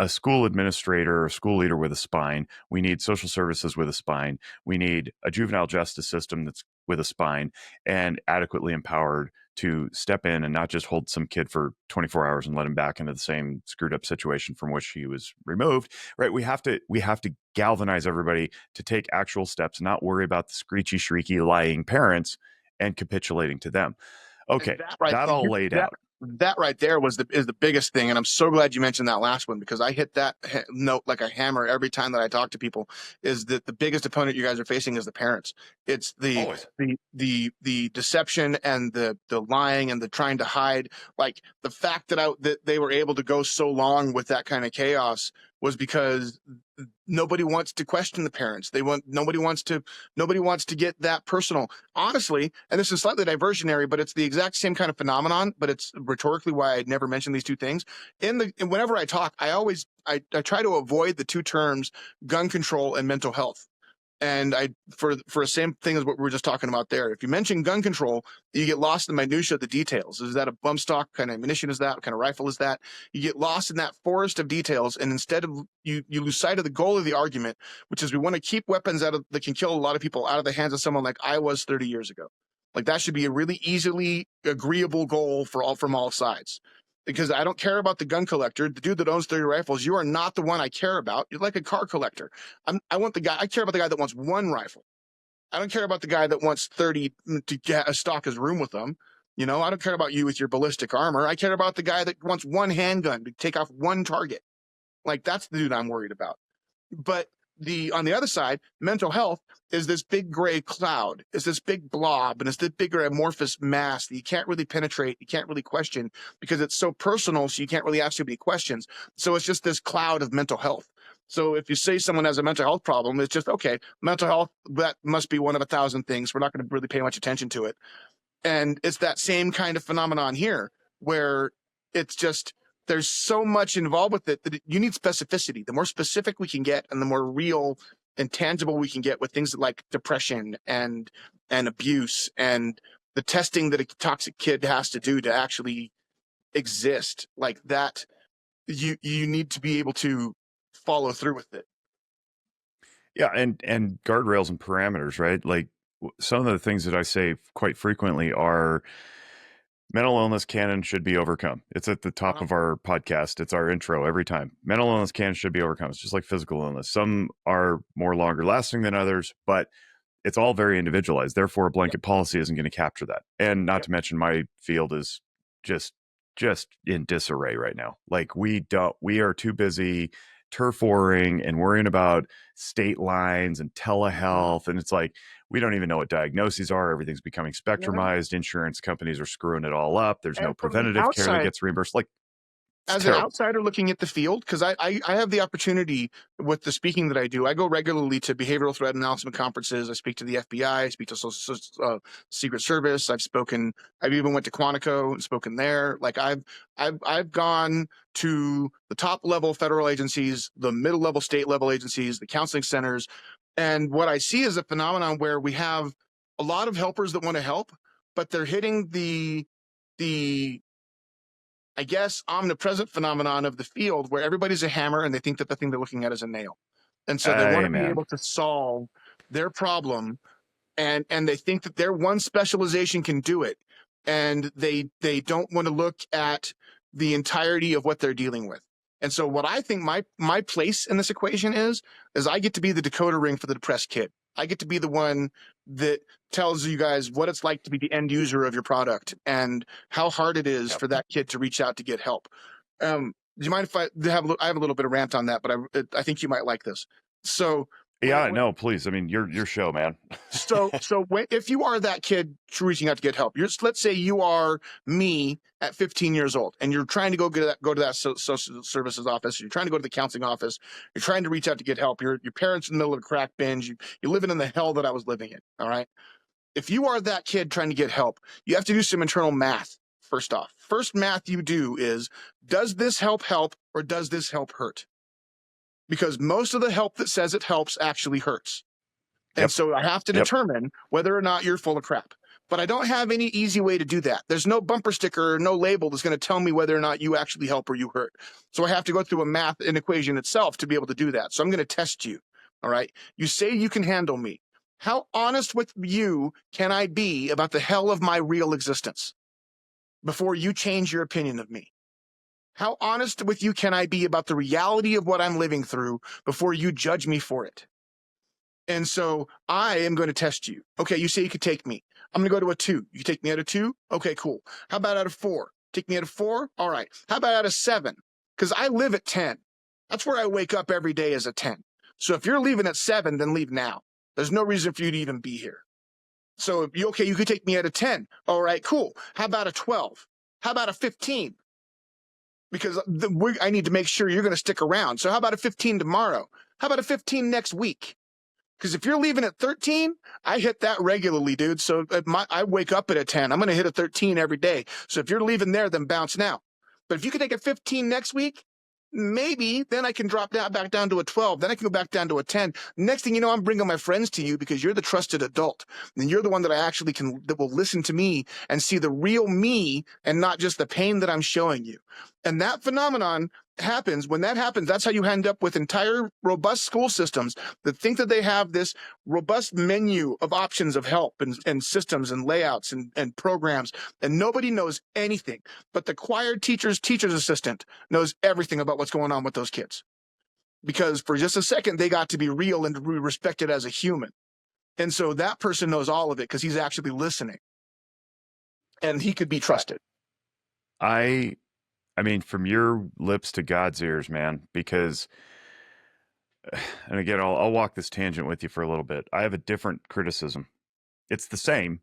school administrator or school leader with a spine. We need social services with a spine. We need a juvenile justice system that's with a spine and adequately empowered to step in and not just hold some kid for 24 hours and let him back into the same screwed up situation from which he was removed, right? We have to galvanize everybody to take actual steps, not worry about the screechy, shrieky, lying parents and capitulating to them. Okay, that all laid out. That right there is the biggest thing, and I'm so glad you mentioned that last one because I hit that note like a hammer every time that I talk to people. Is that the biggest opponent you guys are facing is the parents? It's the deception and the lying and the trying to hide. Like the fact that they were able to go so long with that kind of chaos was because nobody wants to question the parents. Nobody wants to get that personal. Honestly, and this is slightly diversionary, but it's the exact same kind of phenomenon, but it's rhetorically why I never mention these two things. Whenever I talk, I try to avoid the two terms gun control and mental health. And for the same thing as what we were just talking about there, if you mention gun control, you get lost in the minutia of the details. Is that a bump stock kind of ammunition? Is that what kind of rifle is that? You get lost in that forest of details, and instead of you lose sight of the goal of the argument, which is we want to keep weapons that can kill a lot of people out of the hands of someone like I was 30 years ago. Like that should be a really easily agreeable goal from all sides. Because I don't care about the gun collector, the dude that owns 30 rifles. You are not the one I care about. You're like a car collector. I care about the guy that wants one rifle. I don't care about the guy that wants 30 to stock his room with them. I don't care about you with your ballistic armor. I care about the guy that wants one handgun to take off one target. Like that's the dude I'm worried about. But on the other side, mental health is this big gray cloud, is this big blob, and it's this bigger amorphous mass that you can't really penetrate, you can't really question because it's so personal, so you can't really ask too many questions. So it's just this cloud of mental health. So if you say someone has a mental health problem, it's just, okay, mental health, that must be one of 1,000 things. We're not going to really pay much attention to it. And it's that same kind of phenomenon here where it's just, there's so much involved with it that you need specificity. The more specific we can get and the more real and tangible we can get with things like depression and abuse and the testing that a toxic kid has to do to actually exist, like that, you need to be able to follow through with it. Yeah, and guardrails and parameters, right? Like some of the things that I say quite frequently are mental illness canon should be overcome. It's at the top of our podcast. It's our intro every time. Mental illness canon should be overcome. It's just like physical illness. Some are more longer lasting than others, but it's all very individualized. Therefore, a blanket policy isn't going to capture that. And not to mention my field is just in disarray right now. Like we are too busy turf waring and worrying about state lines and telehealth. And it's like, we don't even know what diagnoses are. Everything's becoming spectrumized. Insurance companies are screwing it all up. There's no preventative care that gets reimbursed. Like, as an outsider looking at the field, because I have the opportunity with the speaking that I do, I go regularly to behavioral threat analysis conferences. I speak to the FBI, I speak to Secret Service. I've even went to Quantico and spoken there. Like I've gone to the top level federal agencies, the middle level state level agencies, the counseling centers. And what I see is a phenomenon where we have a lot of helpers that want to help, but they're hitting the I guess, omnipresent phenomenon of the field where everybody's a hammer and they think that the thing they're looking at is a nail. And so they want to be able to solve their problem and they think that their one specialization can do it. And they don't want to look at the entirety of what they're dealing with. And so what I think my place in this equation is I get to be the decoder ring for the depressed kid. I get to be the one that tells you guys what it's like to be the end user of your product and how hard it is for that kid to reach out to get help. Do you mind if I have a little bit of rant on that, but I think you might like this. So yeah, no, please. I mean, your show, man. So if you are that kid reaching out to get help, let's say you are me at 15 years old, and you're trying to go to that social services office. You're trying to go to the counseling office. You're trying to reach out to get help. Your parents in the middle of a crack binge. You're living in the hell that I was living in. All right. If you are that kid trying to get help, you have to do some internal math. First off, first math you do is, does this help or does this help hurt? Because most of the help that says it helps actually hurts. And so I have to determine whether or not you're full of crap. But I don't have any easy way to do that. There's no bumper sticker or no label that's going to tell me whether or not you actually help or you hurt. So I have to go through an equation itself to be able to do that. So I'm going to test you. All right. You say you can handle me. How honest with you can I be about the hell of my real existence before you change your opinion of me? How honest with you can I be about the reality of what I'm living through before you judge me for it? And so I am going to test you. Okay, you say you could take me. I'm going to go to a 2. You take me out of 2? Okay, cool. How about out of 4? Take me out of 4? All right. How about out of 7? Because I live at 10. That's where I wake up every day as a 10. So if you're leaving at 7, then leave now. There's no reason for you to even be here. So, you could take me out of 10. All right, cool. How about a 12? How about a 15? Because I need to make sure you're going to stick around. So how about a 15 tomorrow? How about a 15 next week? Because if you're leaving at 13, I hit that regularly, dude. So I wake up at a 10. I'm going to hit a 13 every day. So if you're leaving there, then bounce now. But if you can take a 15 next week, Maybe then I can drop down back down to a 12. Then I can go back down to a 10. Next thing you know, I'm bringing my friends to you because you're the trusted adult. And you're the one that I actually that will listen to me and see the real me and not just the pain that I'm showing you. And that phenomenon happens. When that happens, that's how you end up with entire robust school systems that think that they have this robust menu of options of help and systems and layouts and programs. And nobody knows anything. But the choir teacher's assistant knows everything about what's going on with those kids. Because for just a second, they got to be real and to be respected as a human. And so that person knows all of it because he's actually listening. And he could be trusted. I mean, from your lips to God's ears, man, because, and again, I'll walk this tangent with you for a little bit. I have a different criticism. It's the same,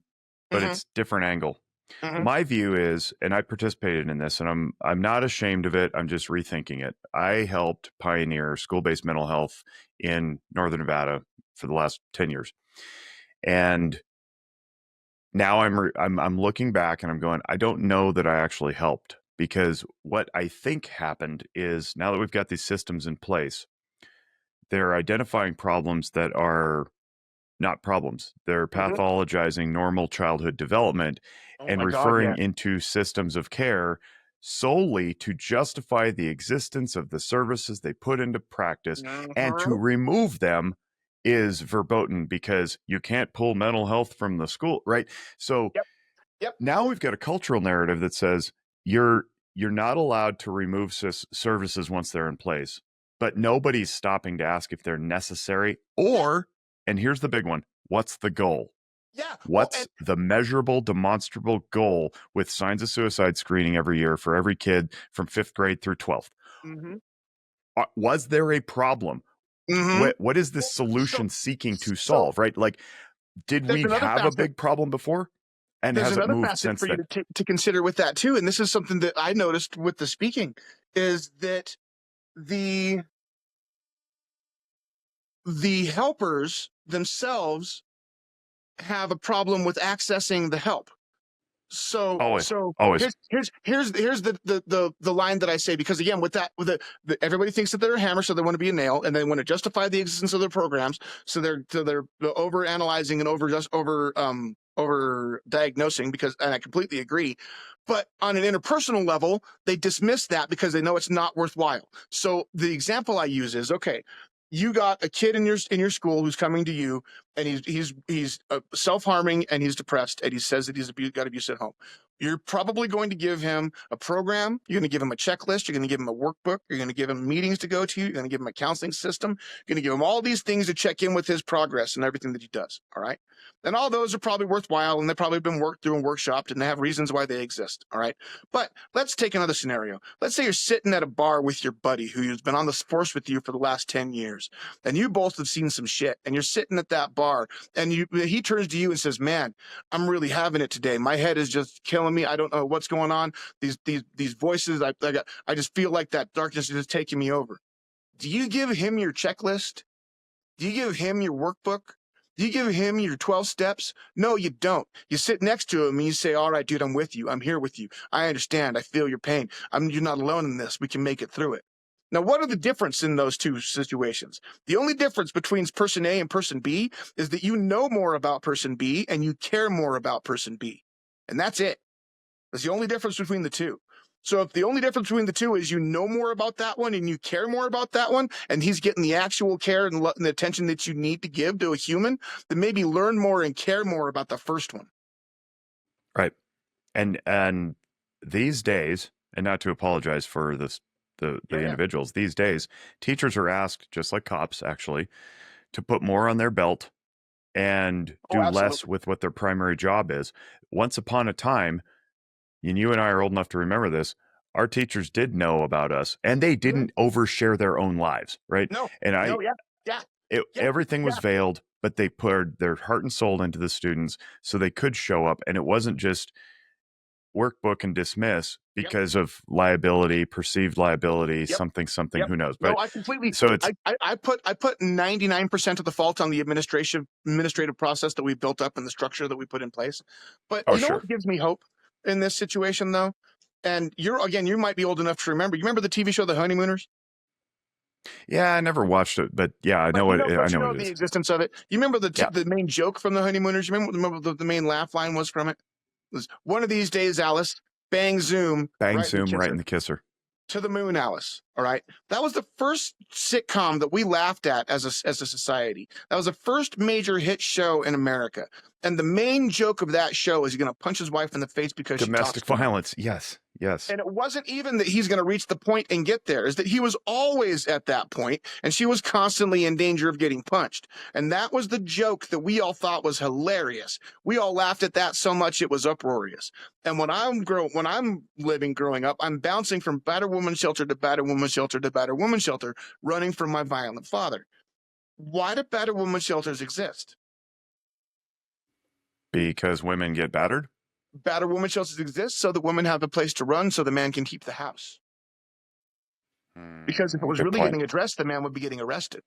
but it's different angle. My view is, and I participated in this, and I'm not ashamed of it. I'm just rethinking it. I helped pioneer school-based mental health in Northern Nevada for the last 10 years. And now I'm looking back and I'm going, I don't know that I actually helped. Because what I think happened is now that we've got these systems in place, they're identifying problems that are not problems. They're pathologizing normal childhood development and referring into systems of care solely to justify the existence of the services they put into practice. And to remove them is verboten because you can't pull mental health from the school, right? So now we've got a cultural narrative that says, you're not allowed to remove services once they're in place, but nobody's stopping to ask if they're necessary or, and here's the big one, what's the goal? What's the measurable, demonstrable goal with signs of suicide screening every year for every kid from 5th grade through 12th? Was there a problem? What is this solution seeking to solve, right? Like, did we have a big problem before? And there's has it another moved facet since for you then? to consider with that too, and this is something that I noticed with the speaking, is that the helpers themselves have a problem with accessing the help. So Always. here's the line that I say, because again, with everybody thinks that they're a hammer, so they want to be a nail, and they want to justify the existence of their programs, so they're over analyzing and over diagnosing, because, and I completely agree, but on an interpersonal level, they dismiss that because they know it's not worthwhile. So the example I use is, okay, you got a kid in your school who's coming to you, and he's self-harming, and he's depressed, and he says that he's got abuse at home. You're probably going to give him a program. You're going to give him a checklist. You're going to give him a workbook. You're going to give him meetings to go to. You're going to give him a counseling system. You're going to give him all these things to check in with his progress and everything that he does. All right. And all those are probably worthwhile, and they've probably been worked through and workshopped, and they have reasons why they exist. All right. But let's take another scenario. Let's say you're sitting at a bar with your buddy who's been on the force with you for the last 10 years, and you both have seen some shit, and you're sitting at that bar, and he turns to you and says, man, I'm really having it today. My head is just killing me. I don't know what's going on. These voices, I just feel like that darkness is just taking me over. Do you give him your checklist? Do you give him your workbook? Do you give him your 12 steps? No, you don't. You sit next to him and you say, all right, dude, I'm with you. I'm here with you. I understand. I feel your pain. You're not alone in this. We can make it through it. Now, what are the difference in those two situations? The only difference between person A and person B is that you know more about person B and you care more about person B. And that's it. That's the only difference between the two. So if the only difference between the two is you know more about that one and you care more about that one, and he's getting the actual care and the attention that you need to give to a human, then maybe learn more and care more about the first one. Right. And these days, and not to apologize for this, the individuals, these days, teachers are asked, just like cops actually, to put more on their belt and do less with what their primary job is. Once upon a time, and you and I are old enough to remember this, our teachers did know about us, and they didn't overshare their own lives, right? Everything was veiled, but they put their heart and soul into the students so they could show up, and it wasn't just workbook and dismiss because of liability, perceived liability, something, who knows. But no, I completely, so it's, I put 99% of the fault on the administrative process that we built up and the structure that we put in place. But you know what gives me hope in this situation, though, And you might be old enough to remember. You remember the TV show The Honeymooners? Yeah, I never watched it, but yeah, I know But you what know it the is. existence of it. You remember Yeah, the main joke from The Honeymooners? You remember what the main laugh line was from it? It was, one of these days, Alice, bang zoom, bang right in the zoom right in kisser. the kisser. To the moon, Alice. All right. That was the first sitcom that we laughed at as a society. That was the first major hit show in America. And the main joke of that show is he's going to punch his wife in the face because she talks Domestic too much. violence. Yes. And it wasn't even that he's going to reach the point and get there, is that he was always at that point, and she was constantly in danger of getting punched. And that was the joke that we all thought was hilarious. We all laughed at that so much it was uproarious. And when I'm growing up, I'm bouncing from battered woman shelter to battered woman shelter to battered woman shelter, running from my violent father. Why do battered woman shelters exist? Because women get battered. Battered woman shelters exist so that women have a place to run so the man can keep the house. Because if it was Good really point. getting addressed, the man would be getting arrested.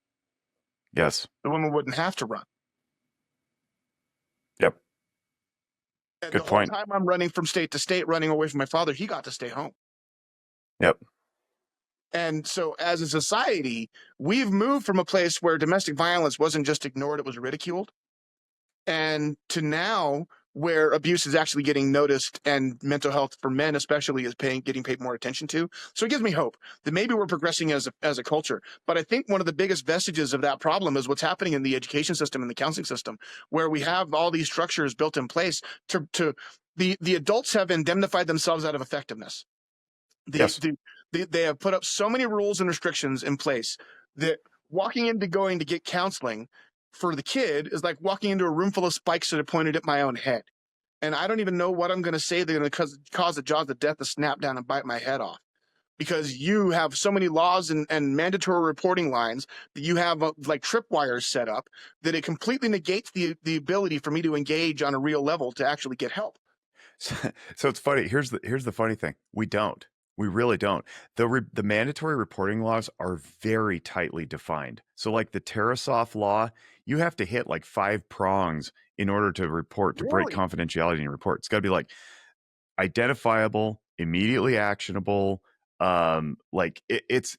Yes. The woman wouldn't have to run. Yep. And Good the whole point. time I'm running from state to state, running away from my father, he got to stay home. Yep. And so as a society, we've moved from a place where domestic violence wasn't just ignored, it was ridiculed. And to now where abuse is actually getting noticed and mental health for men especially is getting paid more attention to. So it gives me hope that maybe we're progressing as a culture. But I think one of the biggest vestiges of that problem is what's happening in the education system and the counseling system, where we have all these structures built in place to the adults have indemnified themselves out of effectiveness. Yes. They have put up so many rules and restrictions in place that walking into going to get counseling for the kid is like walking into a room full of spikes that are pointed at my own head. And I don't even know what I'm going to say. They're going to cause the jaws of death to snap down and bite my head off. Because you have so many laws and mandatory reporting lines that you have like tripwires set up that it completely negates the ability for me to engage on a real level to actually get help. So it's funny. Here's the funny thing. We don't. We really don't. The mandatory reporting laws are very tightly defined. So like the Tarasoff law, you have to hit like 5 prongs in order to report, to break confidentiality in your report. It's got to be like identifiable, immediately actionable. It's.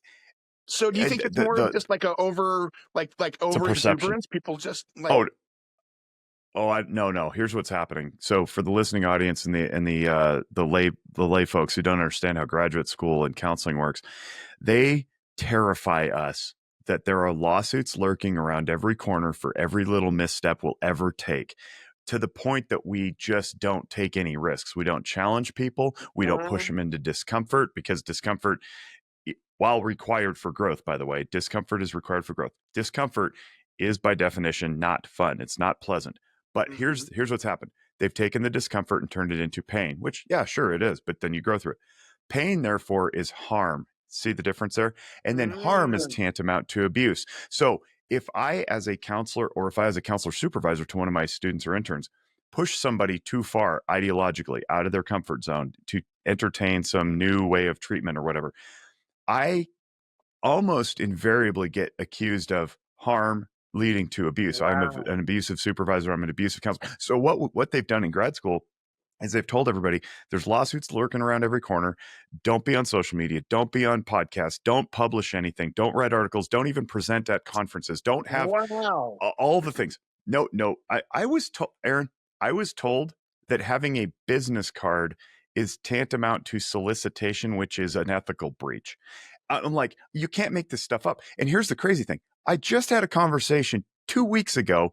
So do you think it's more just like over exuberance? People just like. No. Here's what's happening. So for the listening audience and the lay folks who don't understand how graduate school and counseling works, they terrify us that there are lawsuits lurking around every corner for every little misstep we'll ever take, to the point that we just don't take any risks. We don't challenge people. We don't push them into discomfort, because discomfort, while required for growth, by the way, discomfort is required for growth. Discomfort is by definition not fun. It's not pleasant. But here's what's happened. They've taken the discomfort and turned it into pain, which, yeah, sure it is, but then you grow through it. Pain, therefore, is harm. See the difference there? And then harm is tantamount to abuse. So if I, as a counselor, or if I, as a counselor supervisor to one of my students or interns, push somebody too far ideologically out of their comfort zone to entertain some new way of treatment or whatever, I almost invariably get accused of harm leading to abuse. Wow. I'm an abusive supervisor. I'm an abusive counselor. So what they've done in grad school is they've told everybody there's lawsuits lurking around every corner. Don't be on social media. Don't be on podcasts. Don't publish anything. Don't write articles. Don't even present at conferences. Don't have all the things. No. I was told, Aaron, I was told that having a business card is tantamount to solicitation, which is an ethical breach. I'm like, you can't make this stuff up. And here's the crazy thing. I just had a conversation 2 weeks ago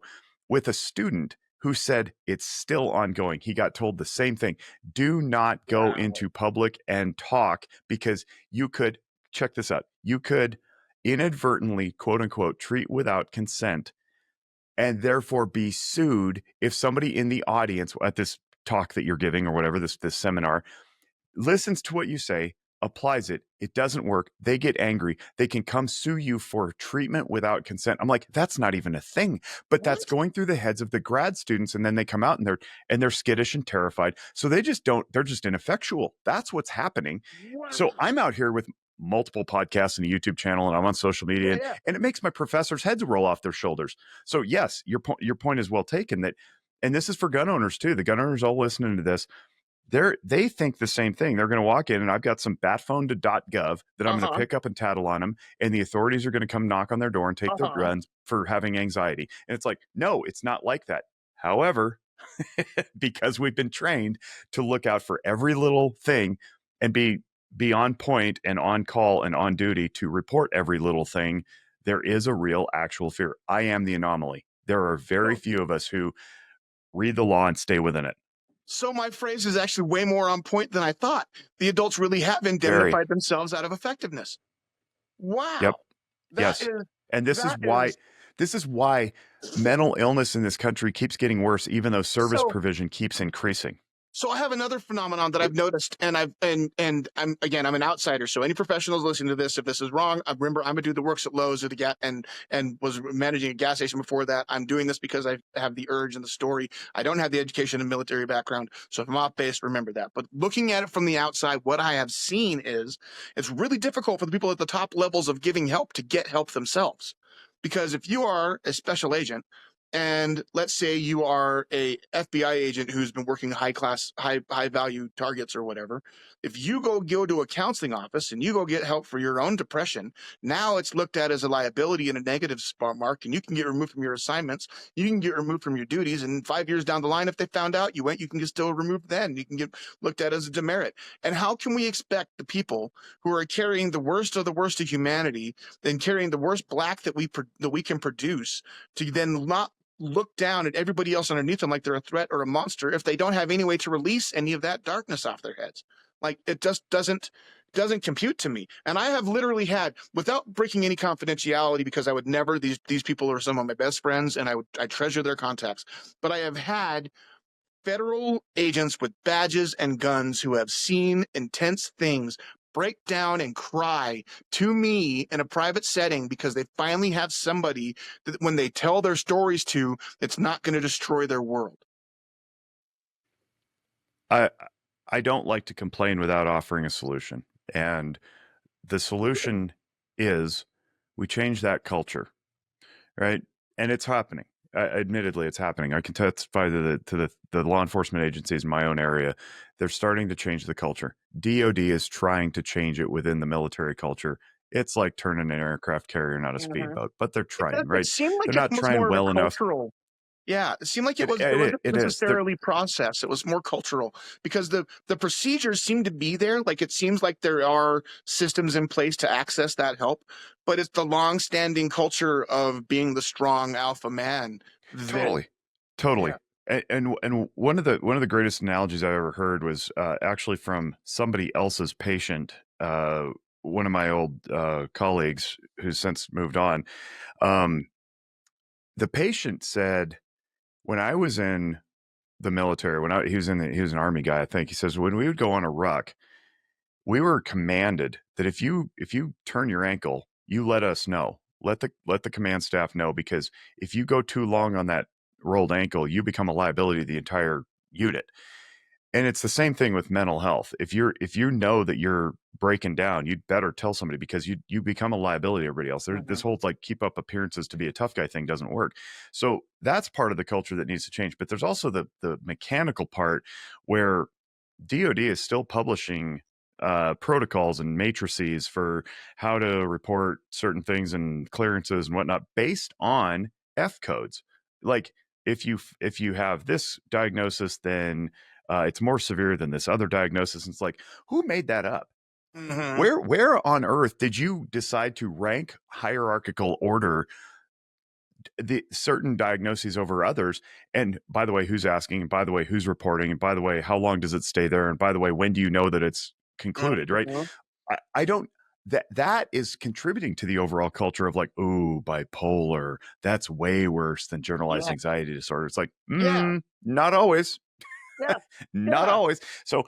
with a student who said it's still ongoing. He got told the same thing. Do not go into public and talk, because you could, check this out, you could inadvertently, quote unquote, treat without consent, and therefore be sued if somebody in the audience at this talk that you're giving or whatever, this seminar, listens to what you say, applies it, it doesn't work, they get angry, they can come sue you for treatment without consent. I'm like, that's not even a thing. But that's going through the heads of the grad students, and then they come out and they're skittish and terrified. So they're just ineffectual. That's what's happening. So I'm out here with multiple podcasts and a YouTube channel, and I'm on social media, and it makes my professors' heads roll off their shoulders. So yes, your point is well taken, that, and this is for gun owners too. The gun owners all listening to this, they think the same thing. They're going to walk in and I've got some batphone.gov that I'm going to Uh-huh. pick up and tattle on them, and the authorities are going to come knock on their door and take their Uh-huh. guns for having anxiety. And it's like, no, it's not like that. However, because we've been trained to look out for every little thing and be on point and on call and on duty to report every little thing, there is a real actual fear. I am the anomaly. There are very So, few of us who read the law and stay within it. so my phrase is actually way more on point than I thought. The adults really have Very. indemnified themselves out of effectiveness. Wow. Yep. That Yes. is And that is this is why mental illness in this country keeps getting worse, even though service so provision keeps increasing. So I have another phenomenon that I've noticed, and I'm an outsider. So any professionals listening to this, if this is wrong, I remember I'm a dude that works at Lowe's at the gas and was managing a gas station before that. I'm doing this because I have the urge and the story. I don't have the education and military background, so if I'm off base, remember that. But looking at it from the outside, what I have seen is it's really difficult for the people at the top levels of giving help to get help themselves, because if you are a special agent and let's say you are a FBI agent who's been working high value targets or whatever, if you go to a counseling office and you go get help for your own depression, now it's looked at as a liability and a negative spot mark, and you can get removed from your assignments, you can get removed from your duties, and 5 years down the line, if they found out you can get still removed then. You can get looked at as a demerit. And how can we expect the people who are carrying the worst of humanity and carrying the worst black that we can produce to then not look down at everybody else underneath them like they're a threat or a monster if they don't have any way to release any of that darkness off their heads? Like, it just doesn't compute to me. And I have literally had, without breaking any confidentiality, because I would never, these people are some of my best friends and I treasure their contacts, but I have had federal agents with badges and guns who have seen intense things break down and cry to me in a private setting because they finally have somebody that when they tell their stories to, it's not going to destroy their world. I I don't like to complain without offering a solution. And the solution is we change that culture, right? And it's happening. Admittedly, it's happening. I can testify to the law enforcement agencies in my own area. They're starting to change the culture. DOD is trying to change it within the military culture. It's like turning an aircraft carrier, not a Mhm. speedboat, but they're trying, It right? seemed They're like it not was trying more of a well enough. cultural. Yeah, it seemed like it wasn't It is. necessarily process. It was more cultural because the procedures seem to be there. Like, it seems like there are systems in place to access that help, but it's the long-standing culture of being the strong alpha man that, Totally, totally. yeah. And one of the greatest analogies I ever heard was actually from somebody else's patient. One of my old colleagues who's since moved on. Um, the patient said, when I was in the military, he was an army guy, I think. He says when we would go on a ruck, we were commanded that if you turn your ankle, you let us know. Let the command staff know, because if you go too long on that rolled ankle, you become a liability to the entire unit. And it's the same thing with mental health. If you know that you're breaking down, you'd better tell somebody, because you become a liability to everybody else. This Mhm. whole like keep up appearances to be a tough guy thing doesn't work. So that's part of the culture that needs to change. But there's also the mechanical part where DoD is still publishing protocols and matrices for how to report certain things and clearances and whatnot based on F codes. Like, if you have this diagnosis, then it's more severe than this other diagnosis. And it's like, who made that up? Mhm. Where on earth did you decide to rank hierarchical order the certain diagnoses over others? And by the way, who's asking? And by the way, who's reporting? And by the way, how long does it stay there? And by the way, when do you know that it's concluded? Right? Mhm. I don't. That is contributing to the overall culture of like, ooh, bipolar. That's way worse than generalized Yeah. anxiety disorder. It's like, Yeah. not always, Yeah. not Yeah. always. So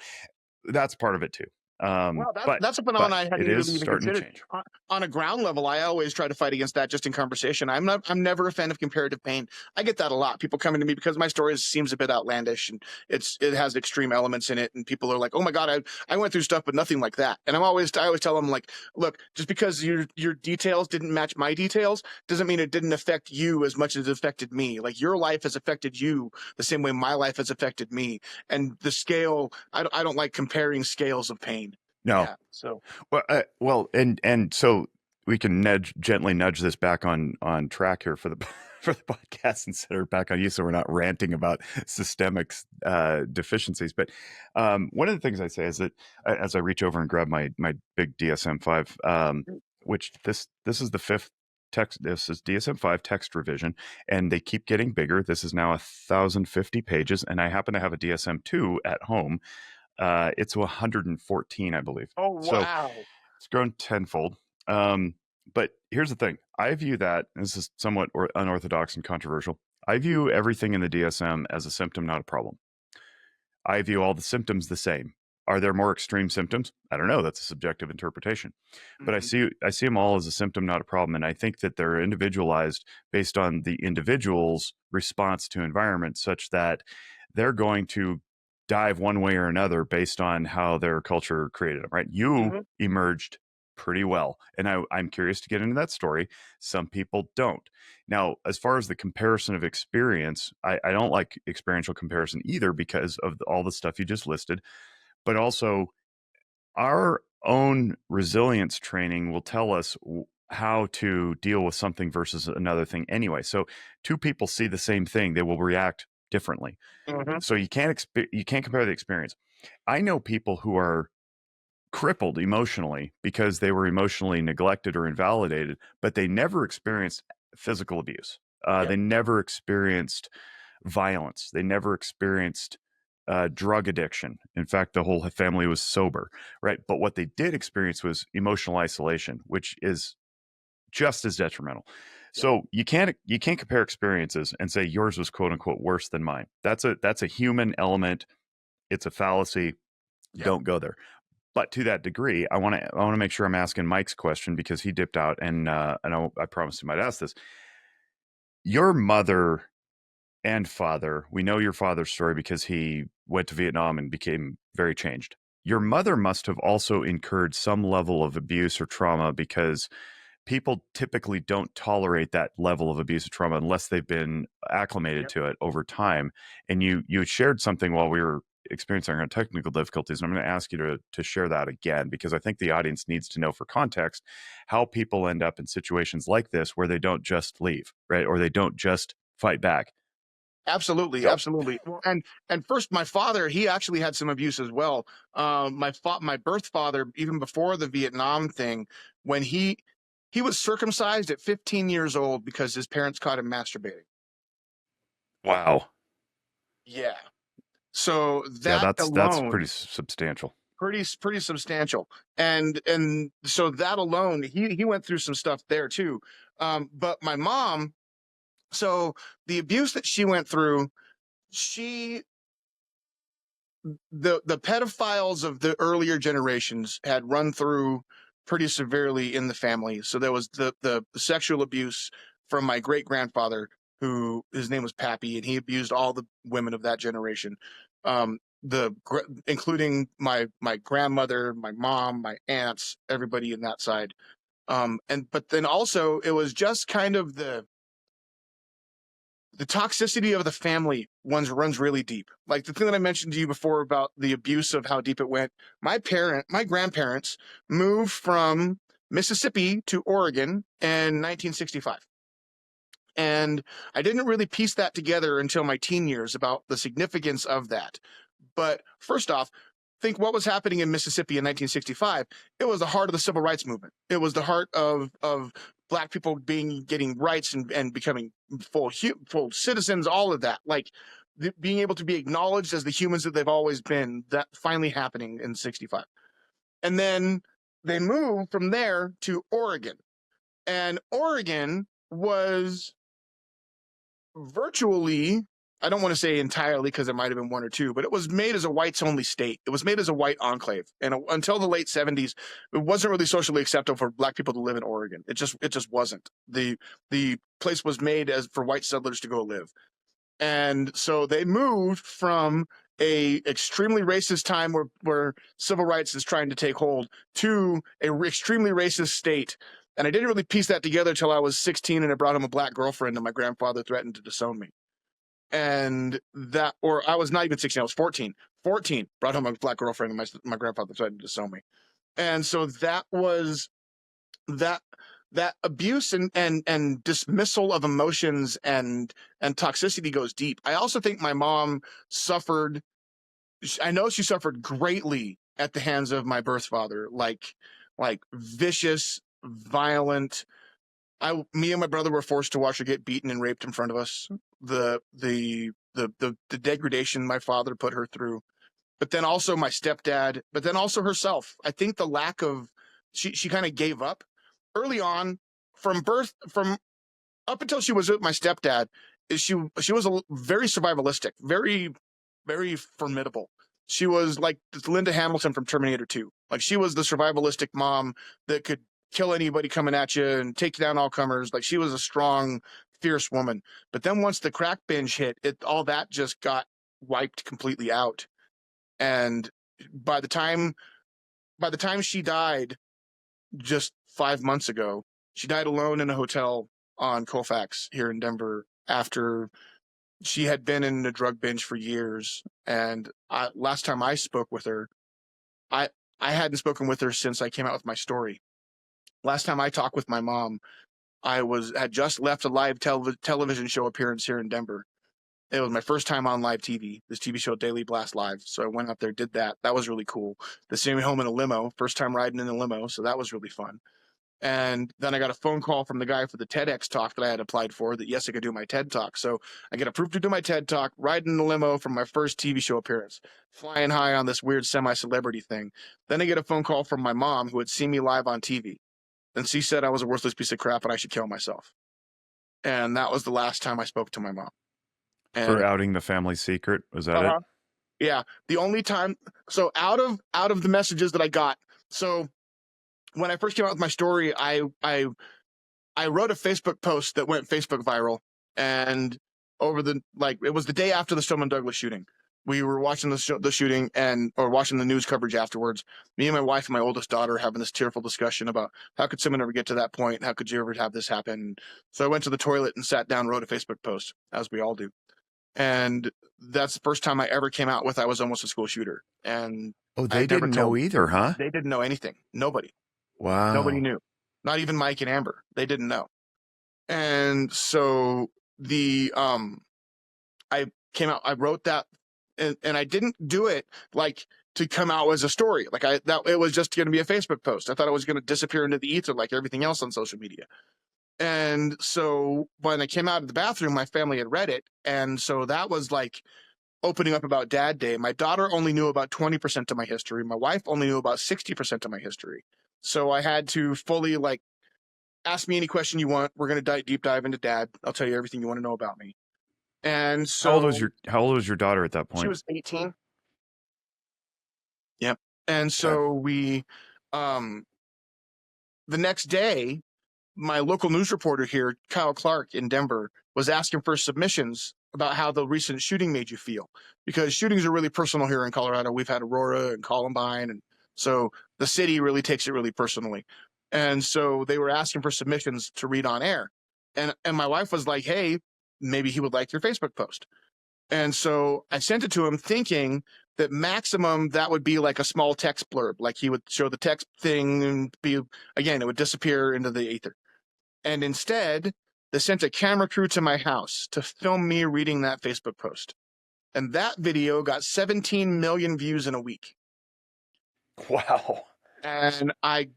that's part of it too. Well, But that's a phenomenon I it hadn't is really even starting to considered. change. On a ground level, I always try to fight against that just in conversation. I'm never a fan of comparative pain. I get that a lot. People coming to me because my story seems a bit outlandish and it has extreme elements in it, and people are like, "Oh my God, I went through stuff, but nothing like that." And I always tell them like, "Look, just because your details didn't match my details doesn't mean it didn't affect you as much as it affected me. Like your life has affected you the same way my life has affected me, and the scale. I don't like comparing scales of pain." No, Yeah. So and so we can gently nudge this back on track here for the for the podcast and set her back on you, so we're not ranting about systemic deficiencies. But one of the things I say is that as I reach over and grab my big DSM-5, which this is the fifth text. This is DSM-5 text revision, and they keep getting bigger. This is now 1,050 pages, and I happen to have a DSM-2 at home. It's 114, I believe. oh So wow. it's grown tenfold. Um, but here's the thing: I view that, this is somewhat unorthodox and controversial. I view everything in the DSM as a symptom, not a problem. I view all the symptoms the same. Are there more extreme symptoms? I don't know. That's a subjective interpretation. But Mhm. I see them all as a symptom, not a problem. And I think that they're individualized based on the individual's response to environment, such that they're going to dive one way or another based on how their culture created them, right? You Mhm. emerged pretty well. And I'm curious to get into that story. Some people don't. Now, as far as the comparison of experience, I don't like experiential comparison either because of all the stuff you just listed, but also our own resilience training will tell us how to deal with something versus another thing anyway. So two people see the same thing, they will react differently. Mhm. So you can't compare the experience. I know people who are crippled emotionally because they were emotionally neglected or invalidated, but they never experienced physical abuse. Yep. They never experienced violence. They never experienced drug addiction. In fact, the whole family was sober, right? But what they did experience was emotional isolation, which is just as detrimental. Yep. So you can't compare experiences and say yours was quote unquote worse than mine. That's a human element. It's a fallacy. Yep. Don't go there. But to that degree, I want to make sure I'm asking Mike's question because he dipped out, and I promised him I'd ask this. Your mother and father, we know your father's story because he went to Vietnam and became very changed. Your mother must have also incurred some level of abuse or trauma because people typically don't tolerate that level of abuse or trauma unless they've been acclimated Yep. to it over time. And you shared something while we were experiencing our technical difficulties, and I'm going to ask you to share that again because I think the audience needs to know for context how people end up in situations like this where they don't just leave, right, or they don't just fight back. Absolutely, Go. absolutely. Well, and first, my father, he actually had some abuse as well. My birth father, even before the Vietnam thing, when he was circumcised at 15 years old because his parents caught him masturbating. Wow. Yeah. So Yeah, that that's pretty alone, substantial. pretty substantial. And so that alone, he went through some stuff there too. But my mom, so the abuse that she went through, she the pedophiles of the earlier generations had run through pretty severely in the family. So there was the sexual abuse from my great grandfather, who his name was Pappy, and he abused all the women of that generation, including my grandmother, my mom, my aunts, everybody in that side. And but then also it was just kind of the toxicity of the family runs really deep. Like the thing that I mentioned to you before about the abuse of how deep it went. My grandparents moved from Mississippi to Oregon in 1965. And I didn't really piece that together until my teen years about the significance of that. But first off, think what was happening in Mississippi in 1965. It was the heart of the civil rights movement. It was the heart of black people getting rights and becoming full citizens, all of that. Like being able to be acknowledged as the humans that they've always been, that finally happening in 65. And then they moved from there to Oregon. And Oregon was virtually I don't want to say entirely because it might have been one or two, but it was made as a whites only state. It was made as a white enclave. And until the late 70s, it wasn't really socially acceptable for black people to live in Oregon. It just wasn't. The place was made as for white settlers to go live. And so they moved from a extremely racist time where civil rights is trying to take hold to a extremely racist state. And I didn't really piece that together until I was 16 and I brought home a black girlfriend and my grandfather threatened to disown me. And that, or I was not even 16, I was 14. 14, brought home a black girlfriend and my grandfather threatened to disown me. And so that was that abuse and dismissal of emotions and toxicity goes deep. I also think my mom suffered, I know she suffered greatly at the hands of my birth father, like vicious, violent. Me and my brother were forced to watch her get beaten and raped in front of us. The degradation my father put her through, but then also my stepdad, but then also herself. I think the lack of, she kind of gave up early on from birth, from up until she was with my stepdad. She was very survivalistic, very, very formidable. She was like Linda Hamilton from Terminator 2. Like she was the survivalistic mom that could kill anybody coming at you and take down all comers. Like she was a strong, fierce woman. But then once the crack binge hit, all that just got wiped completely out. And by the time she died just 5 months ago, she died alone in a hotel on Colfax here in Denver after she had been in a drug binge for years. And last time I spoke with her, I hadn't spoken with her since I came out with my story. Last time I talked with my mom, had just left a live television show appearance here in Denver. It was my first time on live TV, this TV show Daily Blast Live. So I went up there, did that. That was really cool. They sent me home in a limo, first time riding in a limo. So that was really fun. And then I got a phone call from the guy for the TEDx talk that I had applied for that, yes, I could do my TED talk. So I get approved to do my TED talk, riding in the limo from my first TV show appearance, flying high on this weird semi-celebrity thing. Then I get a phone call from my mom who had seen me live on TV. And she said I was a worthless piece of crap and I should kill myself. And that was the last time I spoke to my mom. And, for outing the family secret, was that it? Yeah, the only time. So out of the messages that I got, so when I first came out with my story, I wrote a Facebook post that went Facebook viral, and it was the day after the Stoneman Douglas shooting. We were watching the shooting or watching the news coverage afterwards. Me and my wife and my oldest daughter having this tearful discussion about how could someone ever get to that point? How could you ever have this happen? So I went to the toilet and sat down, wrote a Facebook post, as we all do. And that's the first time I ever came out with I was almost a school shooter. And They didn't know either, huh? They didn't know anything. Nobody. Wow. Nobody knew. Not even Mike and Amber. They didn't know. And so I came out, I wrote that, and I didn't do it like to come out as a story. Like it was just going to be a Facebook post. I thought it was going to disappear into the ether like everything else on social media. And so when I came out of the bathroom, my family had read it. And so that was like opening up about Dad Day. My daughter only knew about 20% of my history. My wife only knew about 60% of my history. So I had to fully ask me any question you want. We're going to deep dive into Dad. I'll tell you everything you want to know about me. And so how old was your daughter at that point? She was 18. Yep. And so we, the next day, my local news reporter here, Kyle Clark in Denver, was asking for submissions about how the recent shooting made you feel, because shootings are really personal here in Colorado. We've had Aurora and Columbine, and so the city really takes it really personally. And so they were asking for submissions to read on air. And my wife was like, hey, maybe he would like your Facebook post. And so I sent it to him thinking that maximum that would be like a small text blurb, like he would show the text thing and it would disappear into the ether. And instead, they sent a camera crew to my house to film me reading that Facebook post. And that video got 17 million views in a week. Wow. And I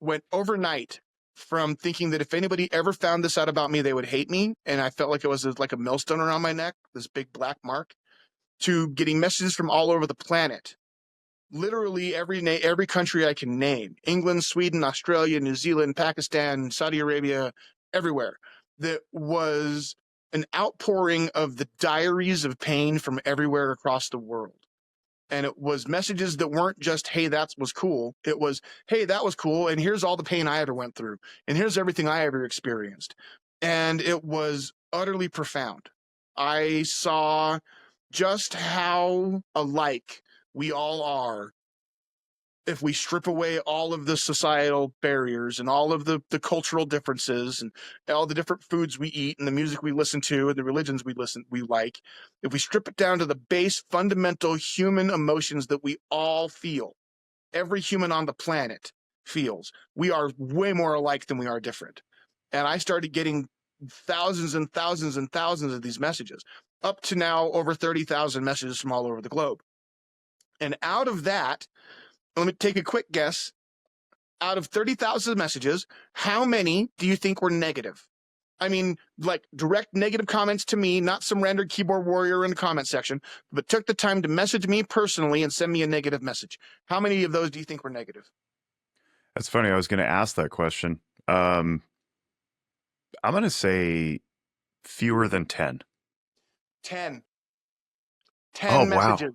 went overnight from thinking that if anybody ever found this out about me, they would hate me. And I felt like it was like a millstone around my neck, this big black mark, to getting messages from all over the planet. Literally every country I can name: England, Sweden, Australia, New Zealand, Pakistan, Saudi Arabia, everywhere, that was an outpouring of the diaries of pain from everywhere across the world. And it was messages that weren't just, hey, that was cool. It was, hey, that was cool. And here's all the pain I ever went through. And here's everything I ever experienced. And it was utterly profound. I saw just how alike we all are if we strip away all of the societal barriers and all of the cultural differences and all the different foods we eat and the music we listen to and the religions we like, if we strip it down to the base fundamental human emotions that we all feel, every human on the planet feels, we are way more alike than we are different. And I started getting thousands and thousands and thousands of these messages, up to now over 30,000 messages from all over the globe. And out of that, let me take a quick guess. Out of 30,000 messages, how many do you think were negative? I mean, like direct negative comments to me, not some random keyboard warrior in the comment section, but took the time to message me personally and send me a negative message. How many of those do you think were negative? That's funny. I was going to ask that question. I'm going to say fewer than 10. 10. Oh, 10 wow. messages.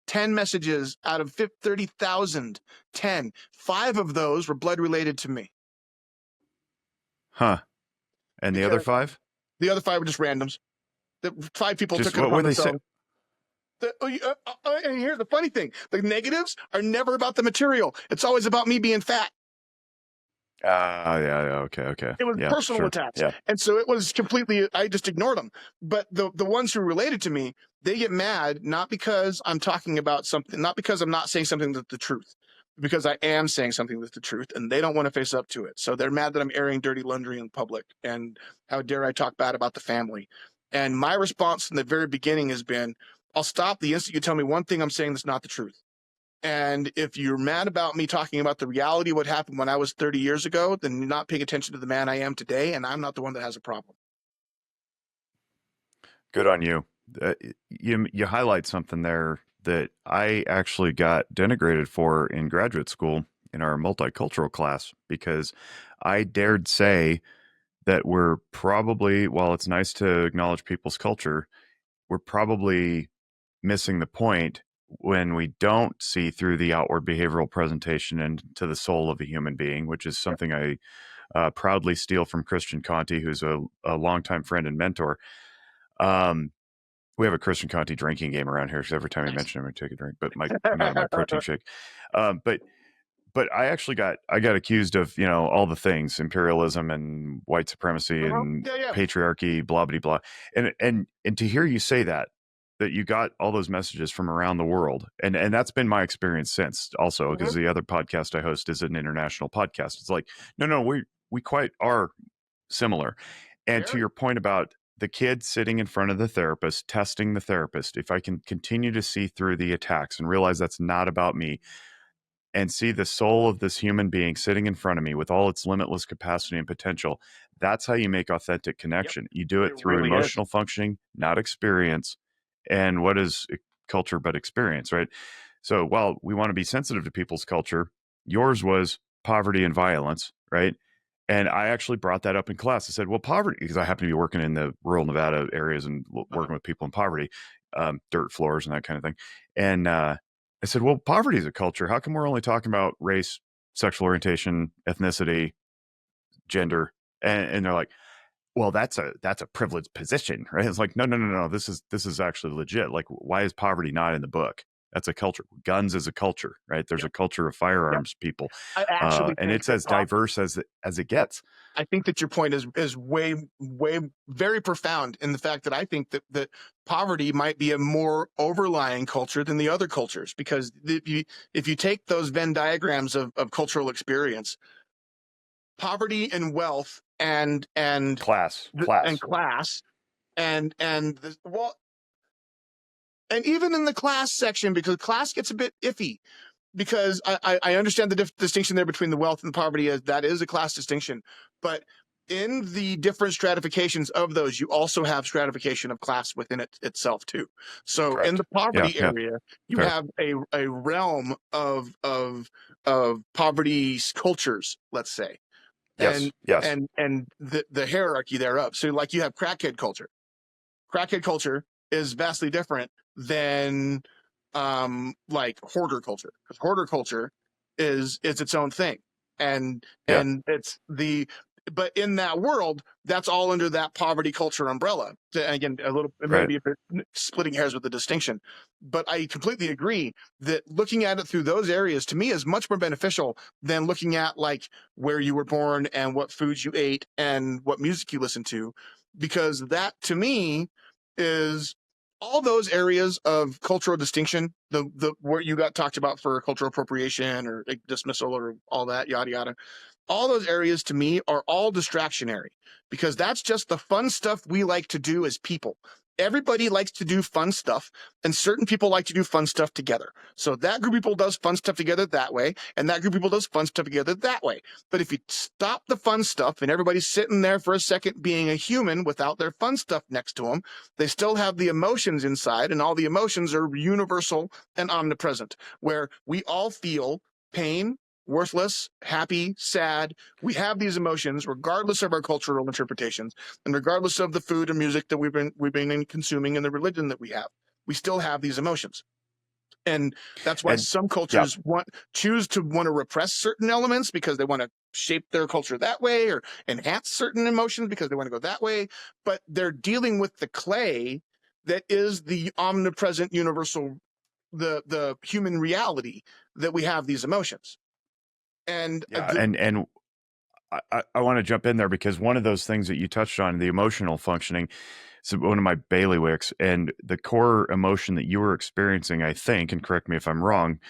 10 messages out of 30,000. 10. 5 of those were blood related to me. Huh. And the other Because 5? the other 5 were just randoms. The 5 people Just took it what were upon they saying? themselves. And here's the funny thing. The negatives are never about the material. It's always about me being fat. Yeah, okay. It was Yeah, personal sure. attacks. Yeah. And so it was completely, I just ignored them. But the ones who related to me, they get mad, not because I'm talking about something, not because I'm not saying something that's the truth, because I am saying something that's the truth, and they don't want to face up to it. So they're mad that I'm airing dirty laundry in public, and how dare I talk bad about the family. And my response from the very beginning has been, I'll stop the instant you tell me one thing I'm saying that's not the truth. And if you're mad about me talking about the reality of what happened when I was 30 years ago, then you're not paying attention to the man I am today, and I'm not the one that has a problem. Good on you. You highlight something there that I actually got denigrated for in graduate school in our multicultural class because I dared say that we're probably, while it's nice to acknowledge people's culture, we're probably missing the point when we don't see through the outward behavioral presentation into the soul of a human being, which is something I proudly steal from Christian Conti, who's a longtime friend and mentor. We have a Christian Conti drinking game around here because every time I mention him, I take a drink. But I'm out of my protein shake. But I actually got accused of all the things, imperialism and white supremacy and Yeah. patriarchy, blah blah blah. And to hear you say that you got all those messages from around the world, and that's been my experience since also, because the other podcast I host is an international podcast. It's like no, we quite are similar. And to your point about the kid sitting in front of the therapist, testing the therapist, if I can continue to see through the attacks and realize that's not about me, and see the soul of this human being sitting in front of me with all its limitless capacity and potential, that's how you make authentic connection. You do it through really emotional functioning, not experience. And what is culture but experience, right? So while we want to be sensitive to people's culture, yours was poverty and violence, right? And I actually brought that up in class. I said, well, poverty, because I happen to be working in the rural Nevada areas and working with people in poverty, dirt floors and that kind of thing. And I said, well, poverty is a culture. How come we're only talking about race, sexual orientation, ethnicity, gender? And they're like, well, that's a privileged position, right? It's like, no. This is actually legit. Like, why is poverty not in the book? That's a culture. Guns is a culture, right? There's a culture of firearms people, I actually and think it's that as diverse as it gets. I think that your point is way very profound in the fact that I think that poverty might be a more overlying culture than the other cultures, because if you take those Venn diagrams of cultural experience, poverty and wealth and Class. class and well, and even in the class section, because class gets a bit iffy, because I understand the distinction there between the wealth and the poverty, as that is a class distinction, but in the different stratifications of those, you also have stratification of class within itself too. So Correct. in the poverty Yeah. area, you Fair. have a realm of poverty cultures, let's say, Yes. and the hierarchy thereof. So like you have crackhead culture. crackhead culture is vastly different than like hoarder culture, because hoarder culture is its own thing, and Yeah. it's but in that world, that's all under that poverty culture umbrella. Again, a little Right. maybe a bit splitting hairs with the distinction, but I completely agree that looking at it through those areas to me is much more beneficial than looking at like where you were born and what foods you ate and what music you listened to, because that to me is all those areas of cultural distinction, the where you got talked about for cultural appropriation or like, dismissal or all that yada yada, all those areas to me are all distractionary, because that's just the fun stuff we like to do as people. Everybody likes to do fun stuff, and certain people like to do fun stuff together. So that group of people does fun stuff together that way, and that group of people does fun stuff together that way. But if you stop the fun stuff and everybody's sitting there for a second being a human without their fun stuff next to them, they still have the emotions inside, and all the emotions are universal and omnipresent, where we all feel pain, worthless, happy, sad. We have these emotions regardless of our cultural interpretations and regardless of the food and music that we've been consuming and the religion that we have. We still have these emotions. And that's why And some yeah, cultures choose to want to repress certain elements because they want to shape their culture that way, or enhance certain emotions because they want to go that way. But they're dealing with the clay that is the omnipresent, universal, the human reality that we have these emotions. And yeah, and I want to jump in there because one of those things that you touched on, the emotional functioning, is one of my bailiwicks, and the core emotion that you were experiencing, I think, and correct me if I'm wrong,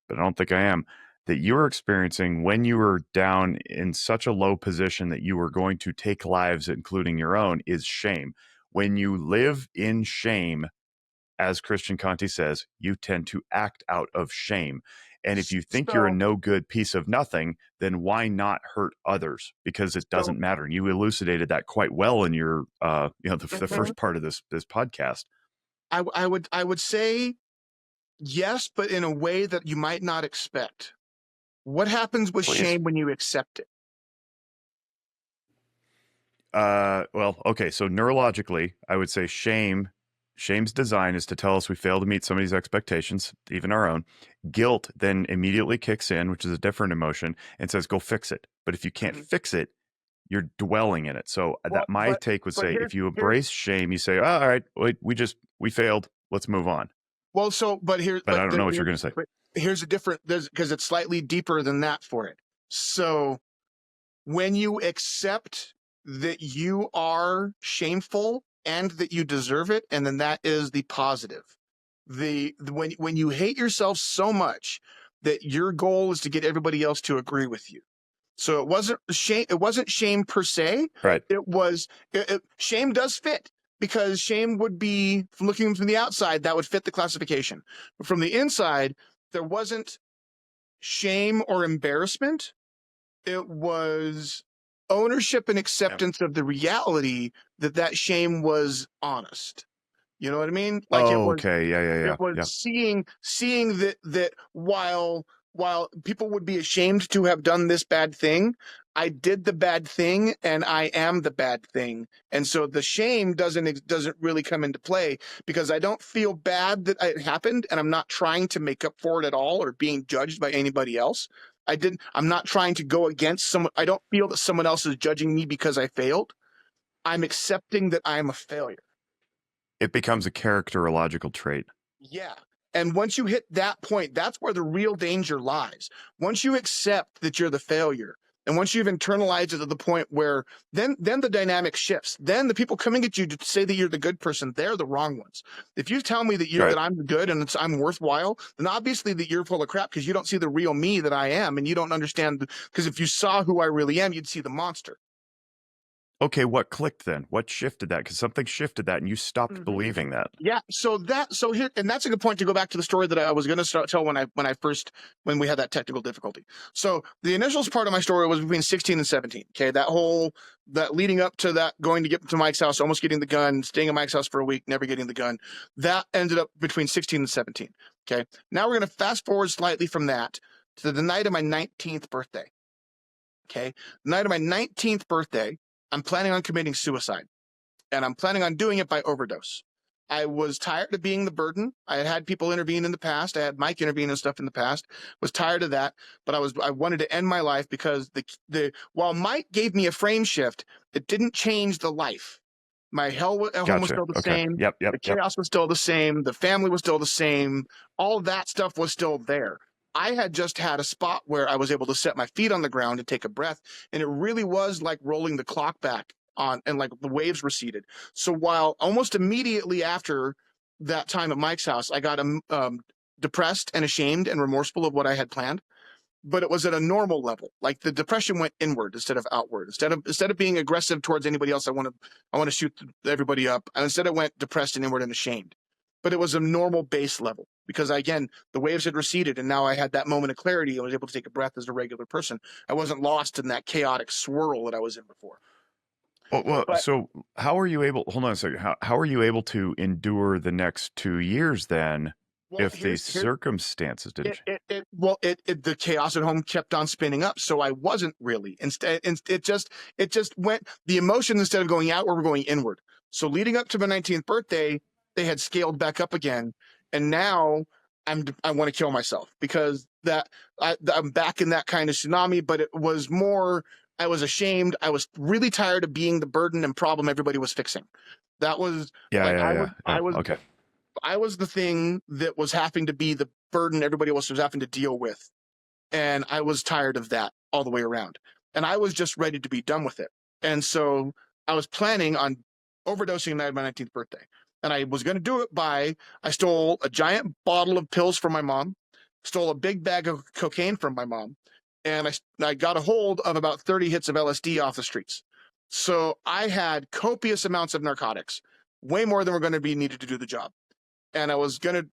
but I don't think I am, that you were experiencing when you were down in such a low position that you were going to take lives, including your own, is shame. When you live in shame, as Christian Conti says, you tend to act out of shame. And if you think you're a so, no good piece of nothing, then why not hurt others? Because it so doesn't matter. And you elucidated that quite well in your, the mhm. first part of this podcast. I would say yes, but in a way that you might not expect. What happens with Please. shame when you accept it? Well, okay. So neurologically, I would say shame's design is to tell us we fail to meet somebody's expectations, even our own. Guilt then immediately kicks in, which is a different emotion, and says, go fix it. But if you can't Mhm. fix it, you're dwelling in it. So Well, that my take would but say, here's if you here's embrace shame, you say, oh, all right, we failed. Let's move on. well, so But I don't know what you're going to say. but here's a different, because it's slightly deeper than that for it. So when you accept that you are shameful and that you deserve it, and then that is the positive. When you hate yourself so much that your goal is to get everybody else to agree with you. So it wasn't shame. It wasn't shame per se. Right. It was shame does fit, because shame would be, from looking from the outside, that would fit the classification. But from the inside, there wasn't shame or embarrassment. It was ownership and Yeah. acceptance of the reality that that shame was honest. You know what I mean? Like Oh, okay. it was Yeah. seeing that while people would be ashamed to have done this bad thing, I did the bad thing and I am the bad thing. And so the shame doesn't really come into play, because I don't feel bad that it happened, and I'm not trying to make up for it at all or being judged by anybody else. I'm not trying to go against someone. I don't feel that someone else is judging me because I failed. I'm accepting that I'm a failure. It becomes a characterological trait. Yeah. And once you hit that point, that's where the real danger lies. Once you accept that you're the failure, and once you've internalized it to the point where then the dynamic shifts. Then the people coming at you to say that you're the good person, they're the wrong ones. If you tell me Right. that I'm good and I'm worthwhile, then obviously that you're full of crap, because you don't see the real me that I am, and you don't understand, because if you saw who I really am, you'd see the monster. Okay. What clicked then? What shifted that? Because something shifted that and you stopped believing that. Yeah, so here, and that's a good point to go back to the story that I was going to tell when we had that technical difficulty. So the initial part of my story was between 16 and 17. Okay, that leading up to that, going to get to Mike's house, almost getting the gun, staying at Mike's house for a week, never getting the gun. That ended up between 16 and 17. Okay, now we're going to fast forward slightly from that to the night of my 19th birthday. Okay, the night of my 19th birthday, I'm planning on committing suicide. and I'm planning on doing it by overdose. I was tired of being the burden. I had had people intervene in the past. I had Mike intervene and stuff in the past. Was tired of that, but I wanted to end my life because while Mike gave me a frame shift, it didn't change the life. My home was Gotcha. still the Okay. same. Yep. Yep. The Yep. chaos was still the same. The family was still the same. All that stuff was still there. I had just had a spot where I was able to set my feet on the ground and take a breath, and it really was like rolling the clock back on, and like the waves receded. So while almost immediately after that time at Mike's house, I got depressed and ashamed and remorseful of what I had planned, but it was at a normal level. Like the depression went inward instead of outward. Instead of being aggressive towards anybody else, I want to shoot everybody up. And instead it went depressed and inward and ashamed. But it was a normal base level because again, the waves had receded and now I had that moment of clarity. I was able to take a breath as a regular person. I wasn't lost in that chaotic swirl that I was in before. Well, But so how are you able, hold on a second, how are you able to endure the next 2 years then well, if the circumstances didn't change? the chaos at home kept on spinning up. So I wasn't really. Instead, it just went, the emotions instead of going outward were going inward. So leading up to my 19th birthday, they had scaled back up again. And now I want to kill myself because I'm back in that kind of tsunami, but it was more, I was ashamed. I was really tired of being the burden and problem everybody was fixing. That was Yeah. Okay. I was the thing that was having to be the burden everybody else was having to deal with. And I was tired of that all the way around. And I was just ready to be done with it. And so I was planning on overdosing the night of my 19th birthday. And I was going to do it I stole a giant bottle of pills from my mom, stole a big bag of cocaine from my mom, and I got a hold of about 30 hits of LSD off the streets. So I had copious amounts of narcotics, way more than were going to be needed to do the job. And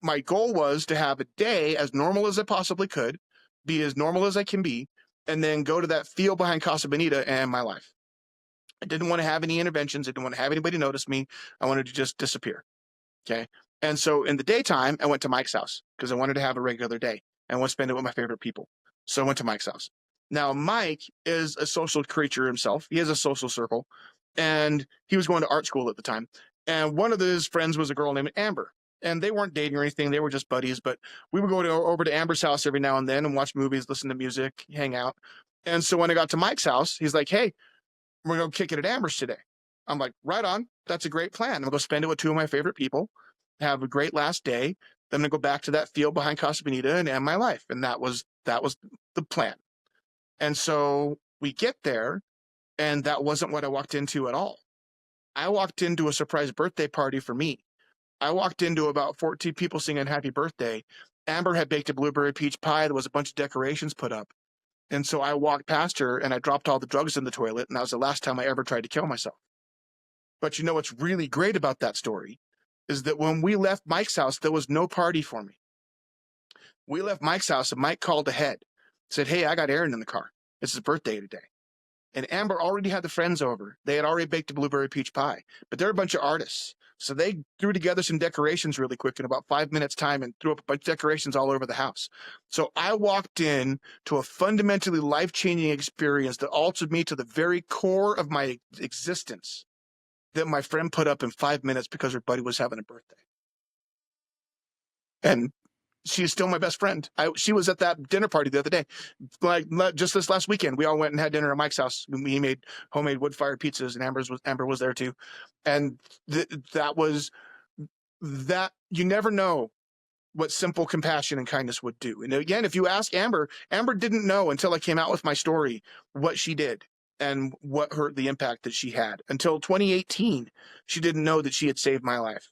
my goal was to have a day as normal as I possibly could, be as normal as I can be, and then go to that field behind Casa Bonita and end my life. I didn't want to have any interventions. I didn't want to have anybody notice me. I wanted to just disappear. Okay. And so in the daytime, I went to Mike's house because I wanted to have a regular day. I want to spend it with my favorite people. So I went to Mike's house. Now, Mike is a social creature himself. He has a social circle, and he was going to art school at the time. And one of his friends was a girl named Amber. And they weren't dating or anything. They were just buddies. But we would go over to Amber's house every now and then and watch movies, listen to music, hang out. And so when I got to Mike's house, he's like, hey, we're going to kick it at Amber's today. I'm like, right on. That's a great plan. I'm going to go spend it with two of my favorite people, have a great last day. Then I'm going to go back to that field behind Casa Bonita and end my life. And that was the plan. And so we get there, and that wasn't what I walked into at all. I walked into a surprise birthday party for me. I walked into about 14 people singing happy birthday. Amber had baked a blueberry peach pie. There was a bunch of decorations put up. And so I walked past her and I dropped all the drugs in the toilet. And that was the last time I ever tried to kill myself. But you know what's really great about that story is that when we left Mike's house, there was no party for me. We left Mike's house and Mike called ahead, said, hey, I got Aaron in the car. It's his birthday today. And Amber already had the friends over. They had already baked a blueberry peach pie, but they're a bunch of artists. So they threw together some decorations really quick in about 5 minutes time and threw up a bunch of decorations all over the house. So I walked in to a fundamentally life-changing experience that altered me to the very core of my existence that my friend put up in 5 minutes because her buddy was having a birthday. And she is still my best friend. She was at that dinner party the other day. Like just this last weekend, we all went and had dinner at Mike's house. He made homemade wood-fired pizzas, and Amber was there too. And that you never know what simple compassion and kindness would do. And again, if you ask Amber didn't know until I came out with my story what she did and the impact that she had. Until 2018, she didn't know that she had saved my life.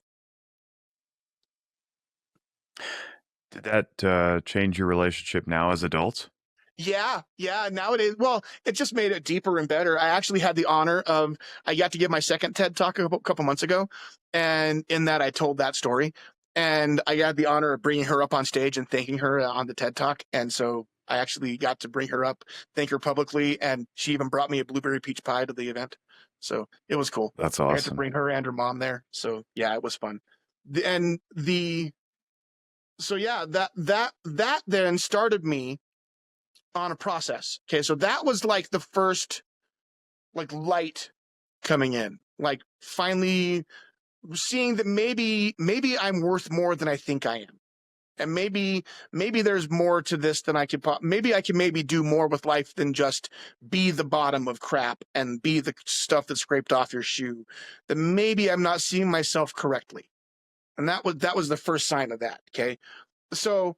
Did that change your relationship now as adults? Yeah. Nowadays, well, it just made it deeper and better. I actually had the honor of, I got to give my second TED Talk a couple months ago. And in that, I told that story. And I had the honor of bringing her up on stage and thanking her on the TED Talk. And so I actually got to bring her up, thank her publicly. And she even brought me a blueberry peach pie to the event. So it was cool. That's awesome. I had to bring her and her mom there. So yeah, it was fun. So yeah, that then started me on a process. Okay, so that was like the first like light coming in. like finally seeing that maybe I'm worth more than I think I am. And maybe there's more to this than I could maybe I can maybe do more with life than just be the bottom of crap and be the stuff that's scraped off your shoe. That maybe I'm not seeing myself correctly. And that was the first sign of that. Okay. So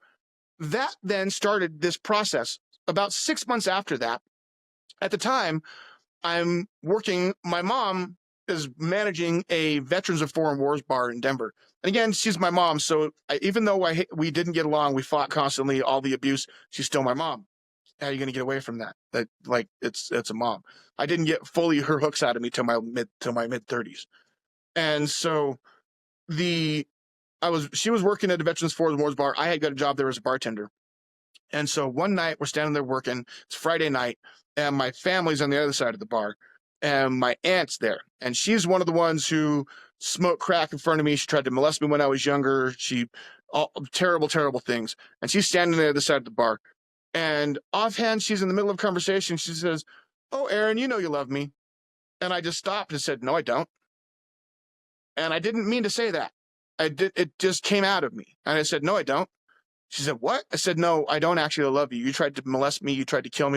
that then started this process. About 6 months after that, at the time, I'm working. My mom is managing a Veterans of Foreign Wars bar in Denver. And again, she's my mom. So even though we didn't get along, we fought constantly, all the abuse, she's still my mom. How are you going to get away from that? That like it's a mom. I didn't get fully her hooks out of me till my mid 30s. And so the she was working at a Veterans of Foreign Wars bar. I had got a job there as a bartender. And so one night we're standing there working. It's Friday night, and my family's on the other side of the bar, and my aunt's there, and she's one of the ones who smoked crack in front of me. She tried to molest me when I was younger. All terrible, terrible things. And she's standing there at the side of the bar, and offhand, she's in the middle of a conversation. She says, "Oh, Aaron, you know you love me." And I just stopped and said, "No, I don't." And I didn't mean to say that. I did. It just came out of me, and I said, "No, I don't." She said, "What?" I said, "No, I don't actually love you. You tried to molest me. You tried to kill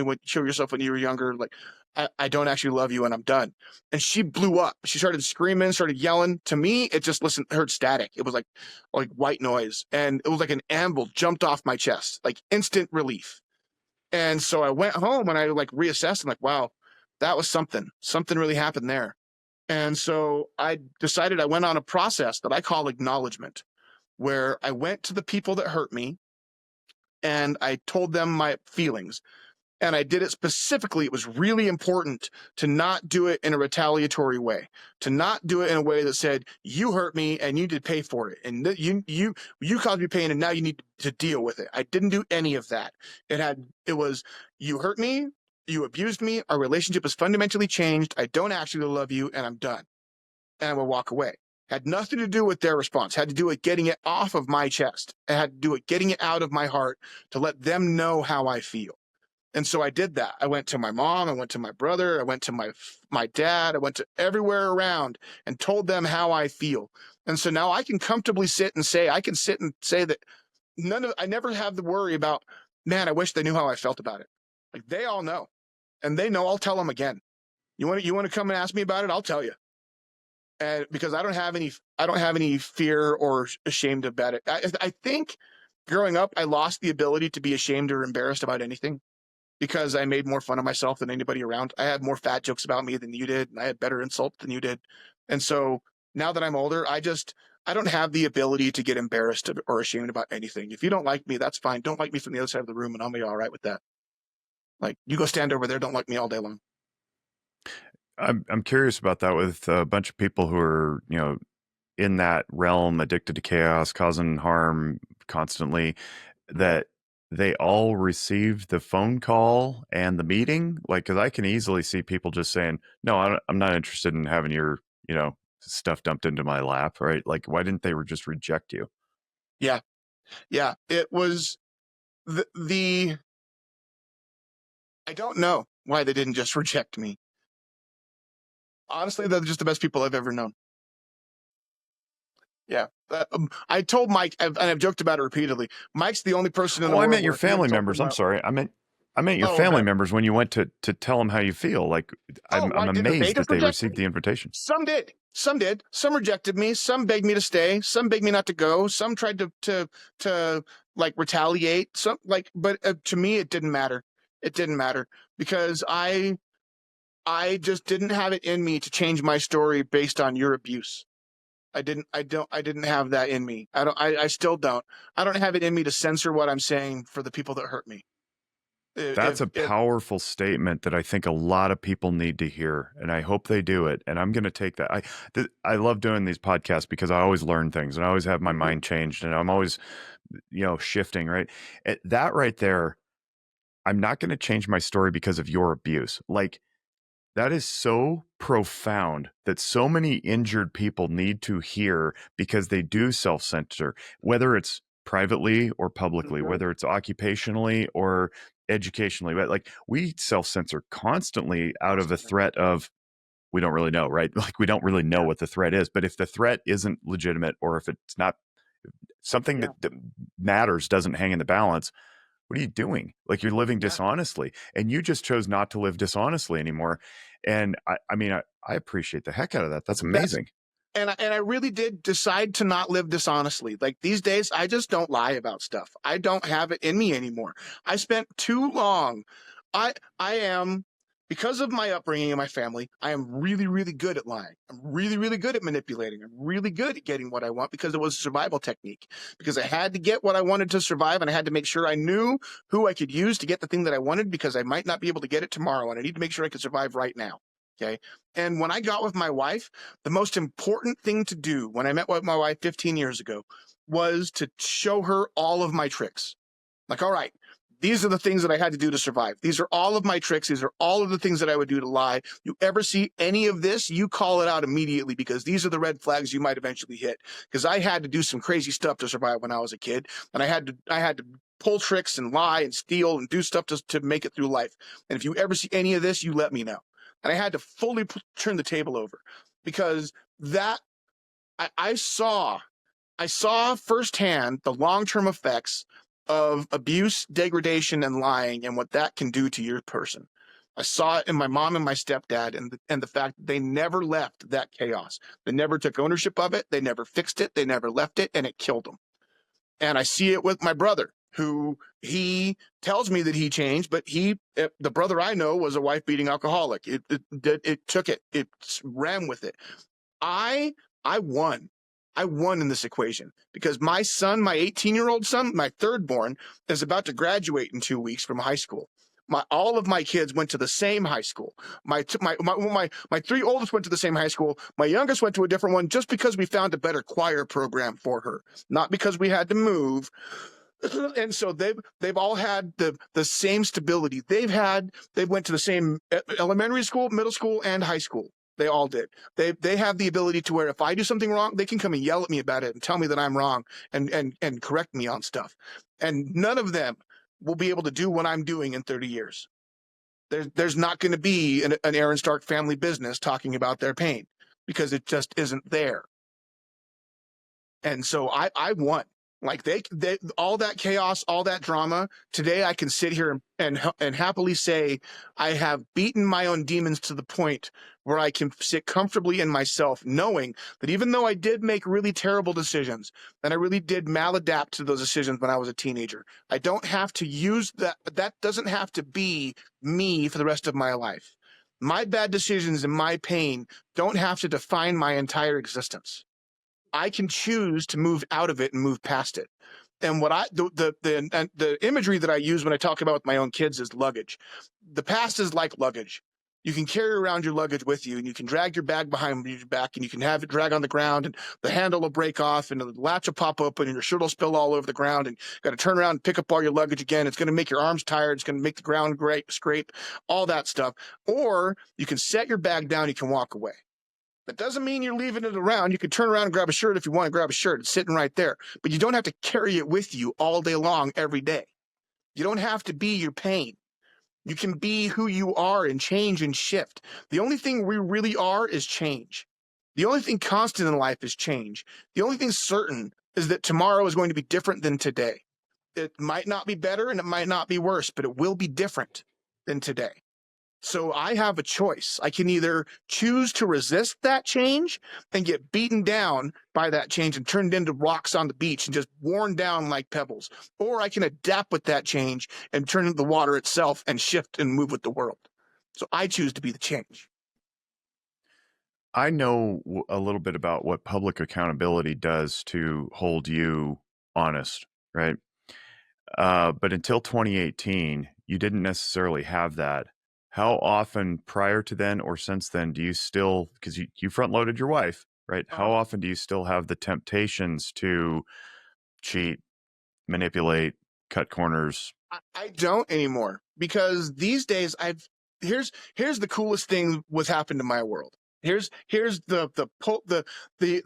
yourself when you were younger. Like, I don't actually love you, and I'm done." And she blew up. She started screaming, started yelling. To me, it just heard static. It was like white noise, and it was like an anvil jumped off my chest, like instant relief. And so I went home and I like reassessed. I'm like, wow, that was something. Something really happened there. And so I decided I went on a process that I call acknowledgement, where I went to the people that hurt me and I told them my feelings. And I did it specifically. It was really important to not do it in a retaliatory way, to not do it in a way that said, "You hurt me and you need to pay for it. And you caused me pain and now you need to deal with it." I didn't do any of that. It was, "You hurt me, you abused me, our relationship has fundamentally changed. I don't actually love you and I'm done." And I would walk away. Had nothing to do with their response. Had to do with getting it off of my chest. It had to do with getting it out of my heart to let them know how I feel. And so I did that. I went to my mom, I went to my brother, I went to my dad, I went to everywhere around and told them how I feel. And so now I can comfortably sit and say that I never have the worry about, man, I wish they knew how I felt about it. Like they all know. And they know I'll tell them again. You want to come and ask me about it? I'll tell you. And because I don't have any fear or ashamed about it. I think growing up, I lost the ability to be ashamed or embarrassed about anything, because I made more fun of myself than anybody around. I had more fat jokes about me than you did, and I had better insults than you did. And so now that I'm older, I don't have the ability to get embarrassed or ashamed about anything. If you don't like me, that's fine. Don't like me from the other side of the room, and I'll be all right with that. Like, you go stand over there, don't like me all day long. I'm curious about that with a bunch of people who are, in that realm, addicted to chaos, causing harm constantly, that they all received the phone call and the meeting. Like, because I can easily see people just saying, "No, I'm not interested in having your, stuff dumped into my lap," right? Like, why didn't they just reject you? Yeah. Yeah. It was the I don't know why they didn't just reject me. Honestly, they're just the best people I've ever known. Yeah. I told Mike, and I've joked about it repeatedly. Mike's the only person in the Oh, I world meant your where if you family insult members. them, I'm sorry. I meant your oh, family no. members when you went to tell them how you feel. Like, I'm Why didn't they amazed that just they reject received me? the invitation. Some did. Some did. Some rejected me. Some begged me to stay. Some begged me not to go. Some tried to like retaliate. But to me, it didn't matter. It didn't matter because I just didn't have it in me to change my story based on your abuse. I didn't have that in me. I still don't. I don't have it in me to censor what I'm saying for the people that hurt me. That's a If powerful statement that I think a lot of people need to hear, and I hope they do it. And I'm going to take that. I love doing these podcasts because I always learn things, and I always have my mind changed, and I'm always, shifting. Right, that right there. I'm not going to change my story because of your abuse. Like, that is so profound that so many injured people need to hear, because they do self-censor, whether it's privately or publicly, whether it's occupationally or educationally. But like, we self-censor constantly out of a threat of we don't really know, right? Like we don't really know what the threat is. But if the threat isn't legitimate, or if it's not something Yeah. that matters, doesn't hang in the balance, what are you doing? Like you're living Yeah. dishonestly, and you just chose not to live dishonestly anymore. And I mean, I appreciate the heck out of that. That's That's amazing. and I really did decide to not live dishonestly. Like these days, I just don't lie about stuff. I don't have it in me anymore. I spent too long. I am, because of my upbringing and my family, I am really, really good at lying. I'm really, really good at manipulating. I'm really good at getting what I want because it was a survival technique. Because I had to get what I wanted to survive, and I had to make sure I knew who I could use to get the thing that I wanted, because I might not be able to get it tomorrow, and I need to make sure I could survive right now. Okay. And when I got with my wife, the most important thing to do when I met with my wife 15 years ago was to show her all of my tricks. Like, all right, these are the things that I had to do to survive. These are all of my tricks. These are all of the things that I would do to lie. You ever see any of this, you call it out immediately, because these are the red flags you might eventually hit. Because I had to do some crazy stuff to survive when I was a kid, and I had to pull tricks and lie and steal and do stuff to make it through life. And if you ever see any of this, you let me know. And I had to fully turn the table over, because that I saw firsthand the long-term effects of abuse, degradation, and lying, and what that can do to your person. I saw it in my mom and my stepdad, and the fact that they never left that chaos. They never took ownership of it. They never fixed it. They never left it, and it killed them. And I see it with my brother, who he tells me that he changed, but the brother I know was a wife-beating alcoholic. It took it. It ran with it. I won. I won in this equation, because my son, my 18-year-old son, my third born, is about to graduate in 2 weeks from high school. All of my kids went to the same high school. My three oldest went to the same high school. My youngest went to a different one, just because we found a better choir program for her, not because we had to move. And so they've all had the same stability. They went to the same elementary school, middle school, and high school. They all did. They have the ability to where if I do something wrong, they can come and yell at me about it and tell me that I'm wrong, and correct me on stuff. And none of them will be able to do what I'm doing in 30 years. There's not going to be an Aaron Stark family business talking about their pain, because it just isn't there. And so I won. Like they all that chaos, all that drama. Today I can sit here and happily say I have beaten my own demons to the point where I can sit comfortably in myself, knowing that even though I did make really terrible decisions, and I really did maladapt to those decisions when I was a teenager, I don't have to use that. That doesn't have to be me for the rest of my life. My bad decisions and my pain don't have to define my entire existence. I can choose to move out of it and move past it. And what the imagery that I use when I talk about with my own kids is luggage. The past is like luggage. You can carry around your luggage with you, and you can drag your bag behind your back, and you can have it drag on the ground, and the handle will break off, and the latch will pop open, and your shirt will spill all over the ground, and you got to turn around and pick up all your luggage again. It's going to make your arms tired. It's going to make the ground scrape, all that stuff. Or you can set your bag down. You can walk away. That doesn't mean you're leaving it around. You can turn around and grab a shirt if you want to grab a shirt. It's sitting right there. But you don't have to carry it with you all day long, every day. You don't have to be your pain. You can be who you are and change and shift. The only thing we really are is change. The only thing constant in life is change. The only thing certain is that tomorrow is going to be different than today. It might not be better and it might not be worse, but it will be different than today. So I have a choice. I can either choose to resist that change and get beaten down by that change and turned into rocks on the beach and just worn down like pebbles, or I can adapt with that change and turn into the water itself and shift and move with the world. So I choose to be the change. I know a little bit about what public accountability does to hold you honest, right? But until 2018, you didn't necessarily have that. How often prior to then or since then do you still, because you front loaded your wife, right? How often do you still have the temptations to cheat, manipulate, cut corners? I don't anymore, because these days here's the coolest thing what's happened to my world. Here's the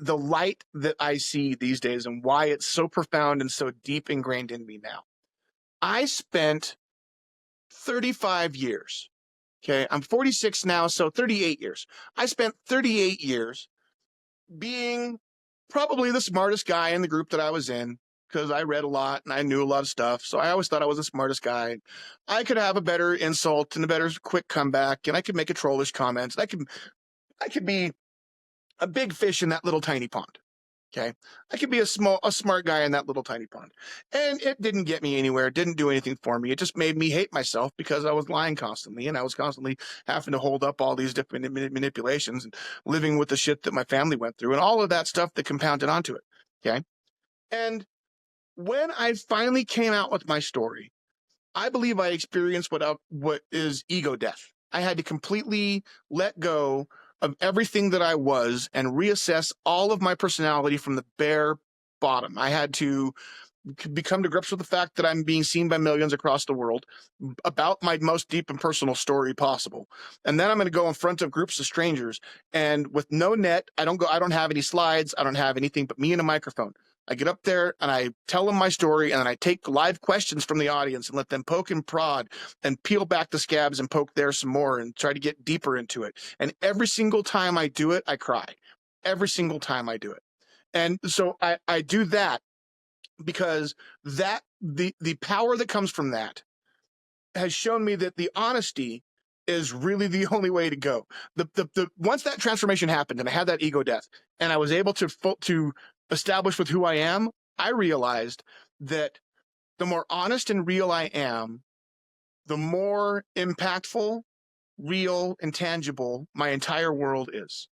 light that I see these days, and why it's so profound and so deep ingrained in me now. I spent 35 years Okay, I'm 46 now, so 38 years. I spent 38 years being probably the smartest guy in the group that I was in because I read a lot and I knew a lot of stuff. So I always thought I was the smartest guy. I could have a better insult and a better quick comeback, and I could make a trollish comment. I could be a big fish in that little tiny pond. Okay, I could be a smart guy in that little tiny pond, and it didn't get me anywhere. It didn't do anything for me. It just made me hate myself because I was lying constantly, and I was constantly having to hold up all these different manipulations and living with the shit that my family went through, and all of that stuff that compounded onto it. Okay, and when I finally came out with my story, I believe I experienced what is ego death. I had to completely let go of everything that I was and reassess all of my personality from the bare bottom. I had to become to grips with the fact that I'm being seen by millions across the world about my most deep and personal story possible. And then I'm going to go in front of groups of strangers, and with no net, I don't have any slides. I don't have anything but me and a microphone. I get up there and I tell them my story, and then I take live questions from the audience and let them poke and prod and peel back the scabs and poke there some more and try to get deeper into it. And every single time I do it, I cry. Every single time I do it. And so I do that because the power that comes from that has shown me that the honesty is really the only way to go. The once that transformation happened and I had that ego death and I was able to establish with who I am, I realized that the more honest and real I am, the more impactful, real, and tangible my entire world is.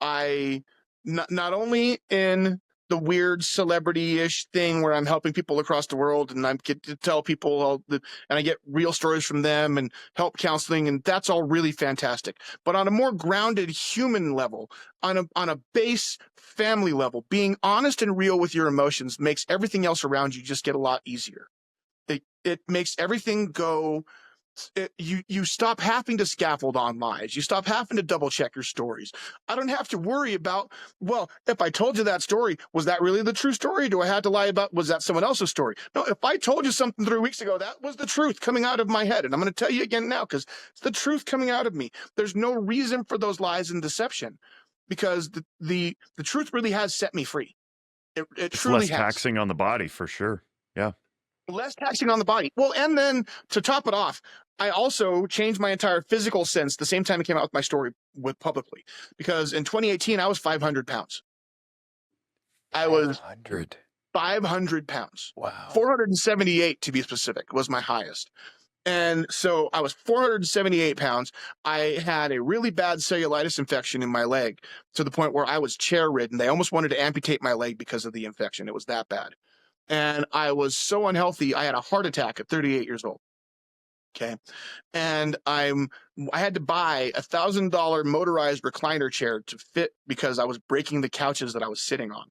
I not only in the weird celebrity-ish thing where I'm helping people across the world and I get to tell people and I get real stories from them and help counseling, and that's all really fantastic. But on a more grounded human level, on a base family level, being honest and real with your emotions makes everything else around you just get a lot easier. It makes everything go. You stop having to scaffold on lies. You stop having to double check your stories. I don't have to worry about, well, if I told you that story, was that really the true story? Do I have to lie about, was that someone else's story? No, if I told you something 3 weeks ago, that was the truth coming out of my head. And I'm going to tell you again now because it's the truth coming out of me. There's no reason for those lies and deception because the truth really has set me free. It It's truly less has. taxing on the body for sure. Yeah. Less taxing on the body. Well, and then to top it off, I also changed my entire physical sense the same time I came out with my story with publicly, because in 2018 I was 500 pounds. I was 500. 500 pounds. Wow. 478 to be specific was my highest. And so I was 478 pounds. I had a really bad cellulitis infection in my leg to the point where I was chair ridden. They almost wanted to amputate my leg because of the infection. It was that bad. And I was so unhealthy, I had a heart attack at 38 years old. Okay. And I had to buy $1,000 motorized recliner chair to fit because I was breaking the couches that I was sitting on.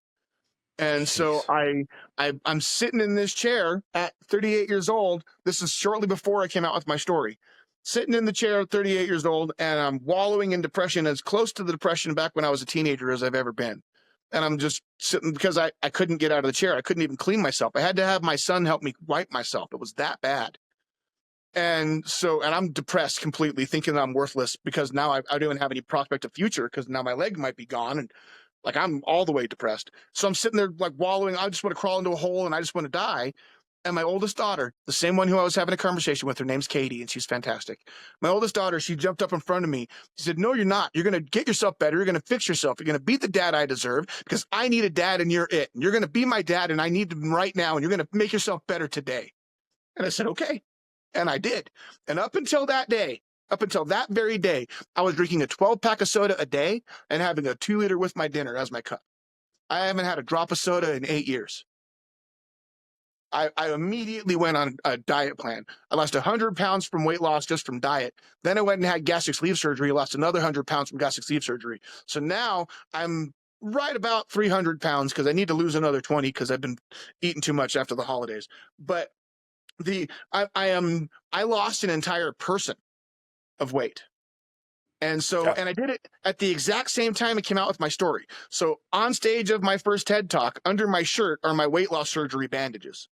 And so I'm sitting in this chair at 38 years old. This is shortly before I came out with my story. Sitting in the chair at 38 years old, and I'm wallowing in depression, as close to the depression back when I was a teenager as I've ever been. And I'm just sitting because I couldn't get out of the chair. I couldn't even clean myself. I had to have my son help me wipe myself. It was that bad. And I'm depressed completely, thinking that I'm worthless because now I don't even have any prospect of future because now my leg might be gone. And like, I'm all the way depressed. So I'm sitting there like wallowing. I just want to crawl into a hole and I just want to die. And my oldest daughter, the same one who I was having a conversation with, her name's Katie, and she's fantastic. My oldest daughter, she jumped up in front of me. She said, "No, you're not. You're going to get yourself better. You're going to fix yourself. You're going to be the dad I deserve because I need a dad and you're it. And you're going to be my dad and I need him right now. And you're going to make yourself better today." And I said, "Okay." And I did. And up until that very day, I was drinking a 12-pack of soda a day and having a 2-liter with my dinner as my cup. I haven't had a drop of soda in 8 years. I immediately went on a diet plan. I lost 100 pounds from weight loss just from diet. Then I went and had gastric sleeve surgery, lost another 100 pounds from gastric sleeve surgery. So now I'm right about 300 pounds because I need to lose another 20 because I've been eating too much after the holidays. But I lost an entire person of weight. And so, and I did it at the exact same time I came out with my story. So on stage of my first TED Talk, under my shirt are my weight loss surgery bandages.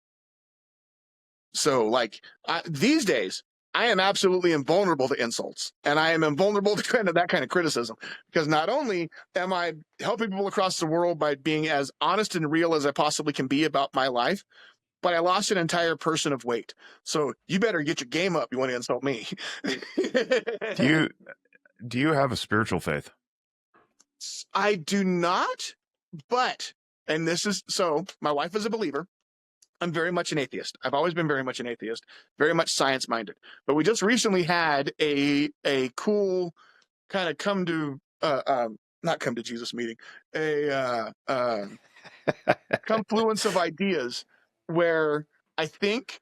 So like these days, I am absolutely invulnerable to insults, and I am invulnerable to that kind of criticism, because not only am I helping people across the world by being as honest and real as I possibly can be about my life, but I lost an entire person of weight. So you better get your game up. You want to insult me? Do you have a spiritual faith? I do not, but, and this is, so my wife is a believer. I'm very much an atheist. I've always been very much an atheist, very much science minded. But we just recently had a cool kind of not come to Jesus meeting, a confluence of ideas where I think,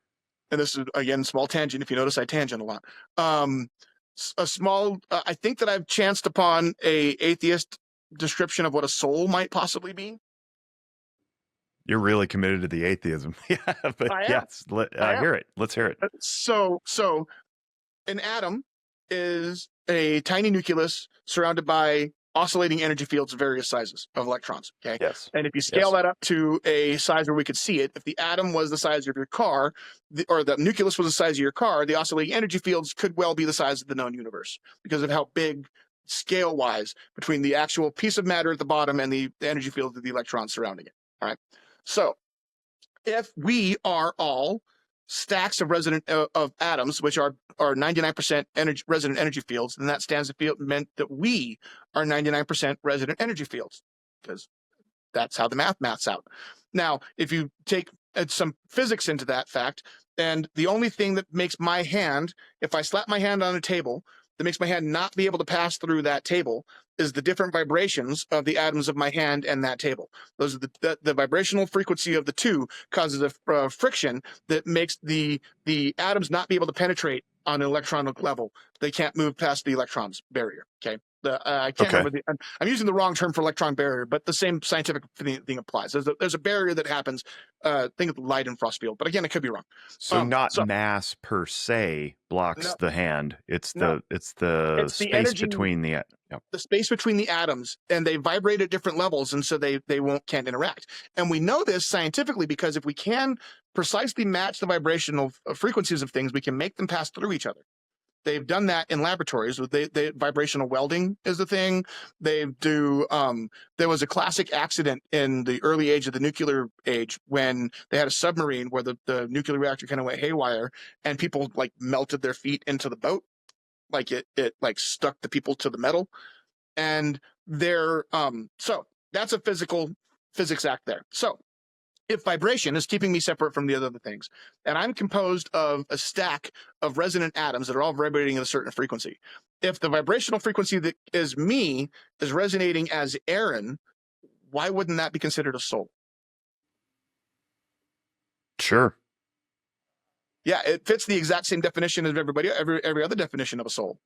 and this is again small tangent. If you notice, I tangent a lot. I think that I've chanced upon a atheist description of what a soul might possibly be. You're really committed to the atheism. Yeah, but I am. yes, hear it. Let's hear it. So an atom is a tiny nucleus surrounded by oscillating energy fields of various sizes of electrons. Okay. Yes. And if you scale that up to a size where we could see it, if the atom was the size of your car, or the nucleus was the size of your car, the oscillating energy fields could well be the size of the known universe because of how big, scale-wise, between the actual piece of matter at the bottom and the energy field of the electrons surrounding it. All right. So if we are all stacks of atoms, which are 99% resident energy fields, then that stands to field meant that we are 99% resident energy fields, because that's how the maths out. Now, if you take some physics into that fact, and the only thing that makes my hand, if I slap my hand on a table, that makes my hand not be able to pass through that table is the different vibrations of the atoms of my hand and that table. Those are the vibrational frequency of the two causes a friction that makes the atoms not be able to penetrate on an electronic level. They can't move past the electrons barrier. Okay. I can't remember I'm using the wrong term for electron barrier, but the same scientific thing applies. There's a barrier that happens. Think of the light and frost field, but again, it could be wrong. So mass per se blocks the hand. It's the space energy, between the space between the atoms, and they vibrate at different levels, and so they can't interact. And we know this scientifically because if we can precisely match the vibrational frequencies of things, we can make them pass through each other. They've done that in laboratories. Vibrational welding is the thing. There was a classic accident in the early age of the nuclear age when they had a submarine where the nuclear reactor kind of went haywire and people like melted their feet into the boat. Like it like stuck the people to the metal. And so that's a physics act there. So if vibration is keeping me separate from the other things, and I'm composed of a stack of resonant atoms that are all vibrating at a certain frequency, if the vibrational frequency that is me is resonating as Aaron, why wouldn't that be considered a soul? Sure. Yeah, it fits the exact same definition as every other definition of a soul.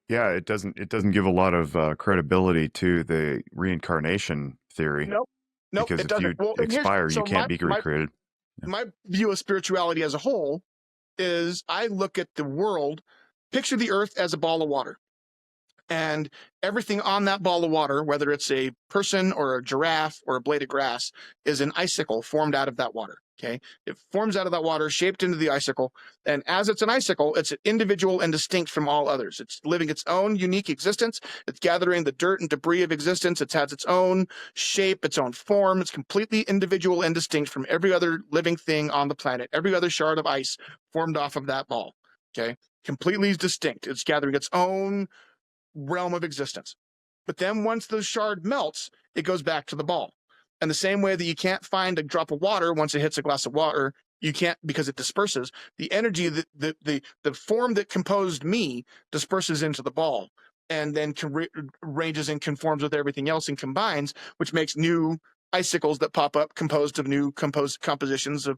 Yeah, it doesn't give a lot of credibility to the reincarnation theory. Nope. Because it if doesn't. you expire, you can't be recreated. My view of spirituality as a whole is I look at the world, picture the earth as a ball of water. And everything on that ball of water, whether it's a person or a giraffe or a blade of grass, is an icicle formed out of that water. Okay. It forms out of that water, shaped into the icicle. And as it's an icicle, it's individual and distinct from all others. It's living its own unique existence. It's gathering the dirt and debris of existence. It has its own shape, its own form. It's completely individual and distinct from every other living thing on the planet, every other shard of ice formed off of that ball. Okay. Completely distinct. It's gathering its own realm of existence. But then once the shard melts, it goes back to the ball. And the same way that you can't find a drop of water once it hits a glass of water, you can't, because it disperses. The energy, the form that composed me disperses into the ball and then ranges and conforms with everything else and combines, which makes new icicles that pop up composed of new compositions of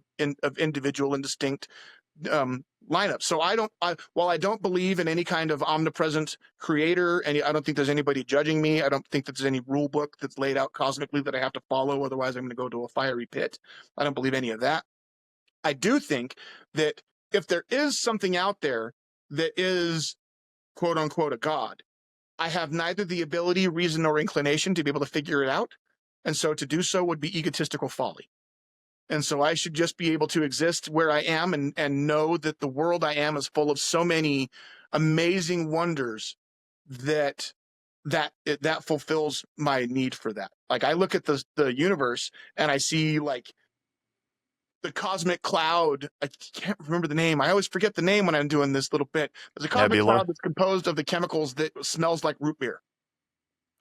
individual and distinct lineup. So while I don't believe in any kind of omnipresent creator, and I don't think there's anybody judging me, I don't think that there's any rule book that's laid out cosmically that I have to follow, otherwise I'm going to go to a fiery pit. I don't believe any of that. I do think that if there is something out there that is quote unquote a god, I have neither the ability, reason, or inclination to be able to figure it out. And so to do so would be egotistical folly. And so I should just be able to exist where I am and know that the world I am is full of so many amazing wonders that that fulfills my need for that. Like I look at the universe and I see like the cosmic cloud. I can't remember the name. I always forget the name when I'm doing this little bit. There's a cosmic Nebula. cloud that's composed of the chemicals that smells like root beer.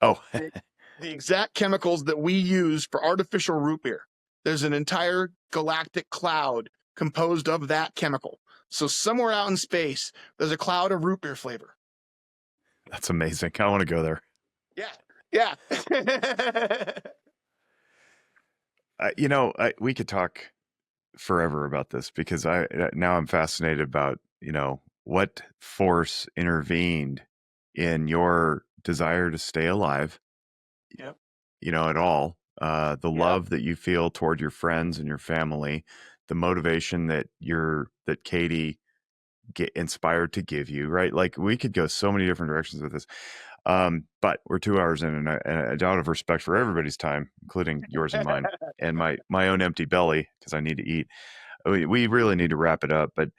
Oh, The exact chemicals that we use for artificial root beer. There's an entire galactic cloud composed of that chemical. So somewhere out in space, there's a cloud of root beer flavor. that's amazing. I want to go there. Yeah. Yeah. We could talk forever about this because now I'm fascinated about, what force intervened in your desire to stay alive, Yep. at all. The Yep. love that you feel toward your friends and your family, the motivation that Katie get inspired to give you, right? Like we could go so many different directions with this. But we're 2 hours in, and out of respect for everybody's time, including yours and mine, and my own empty belly, because I need to eat. We really need to wrap it up. But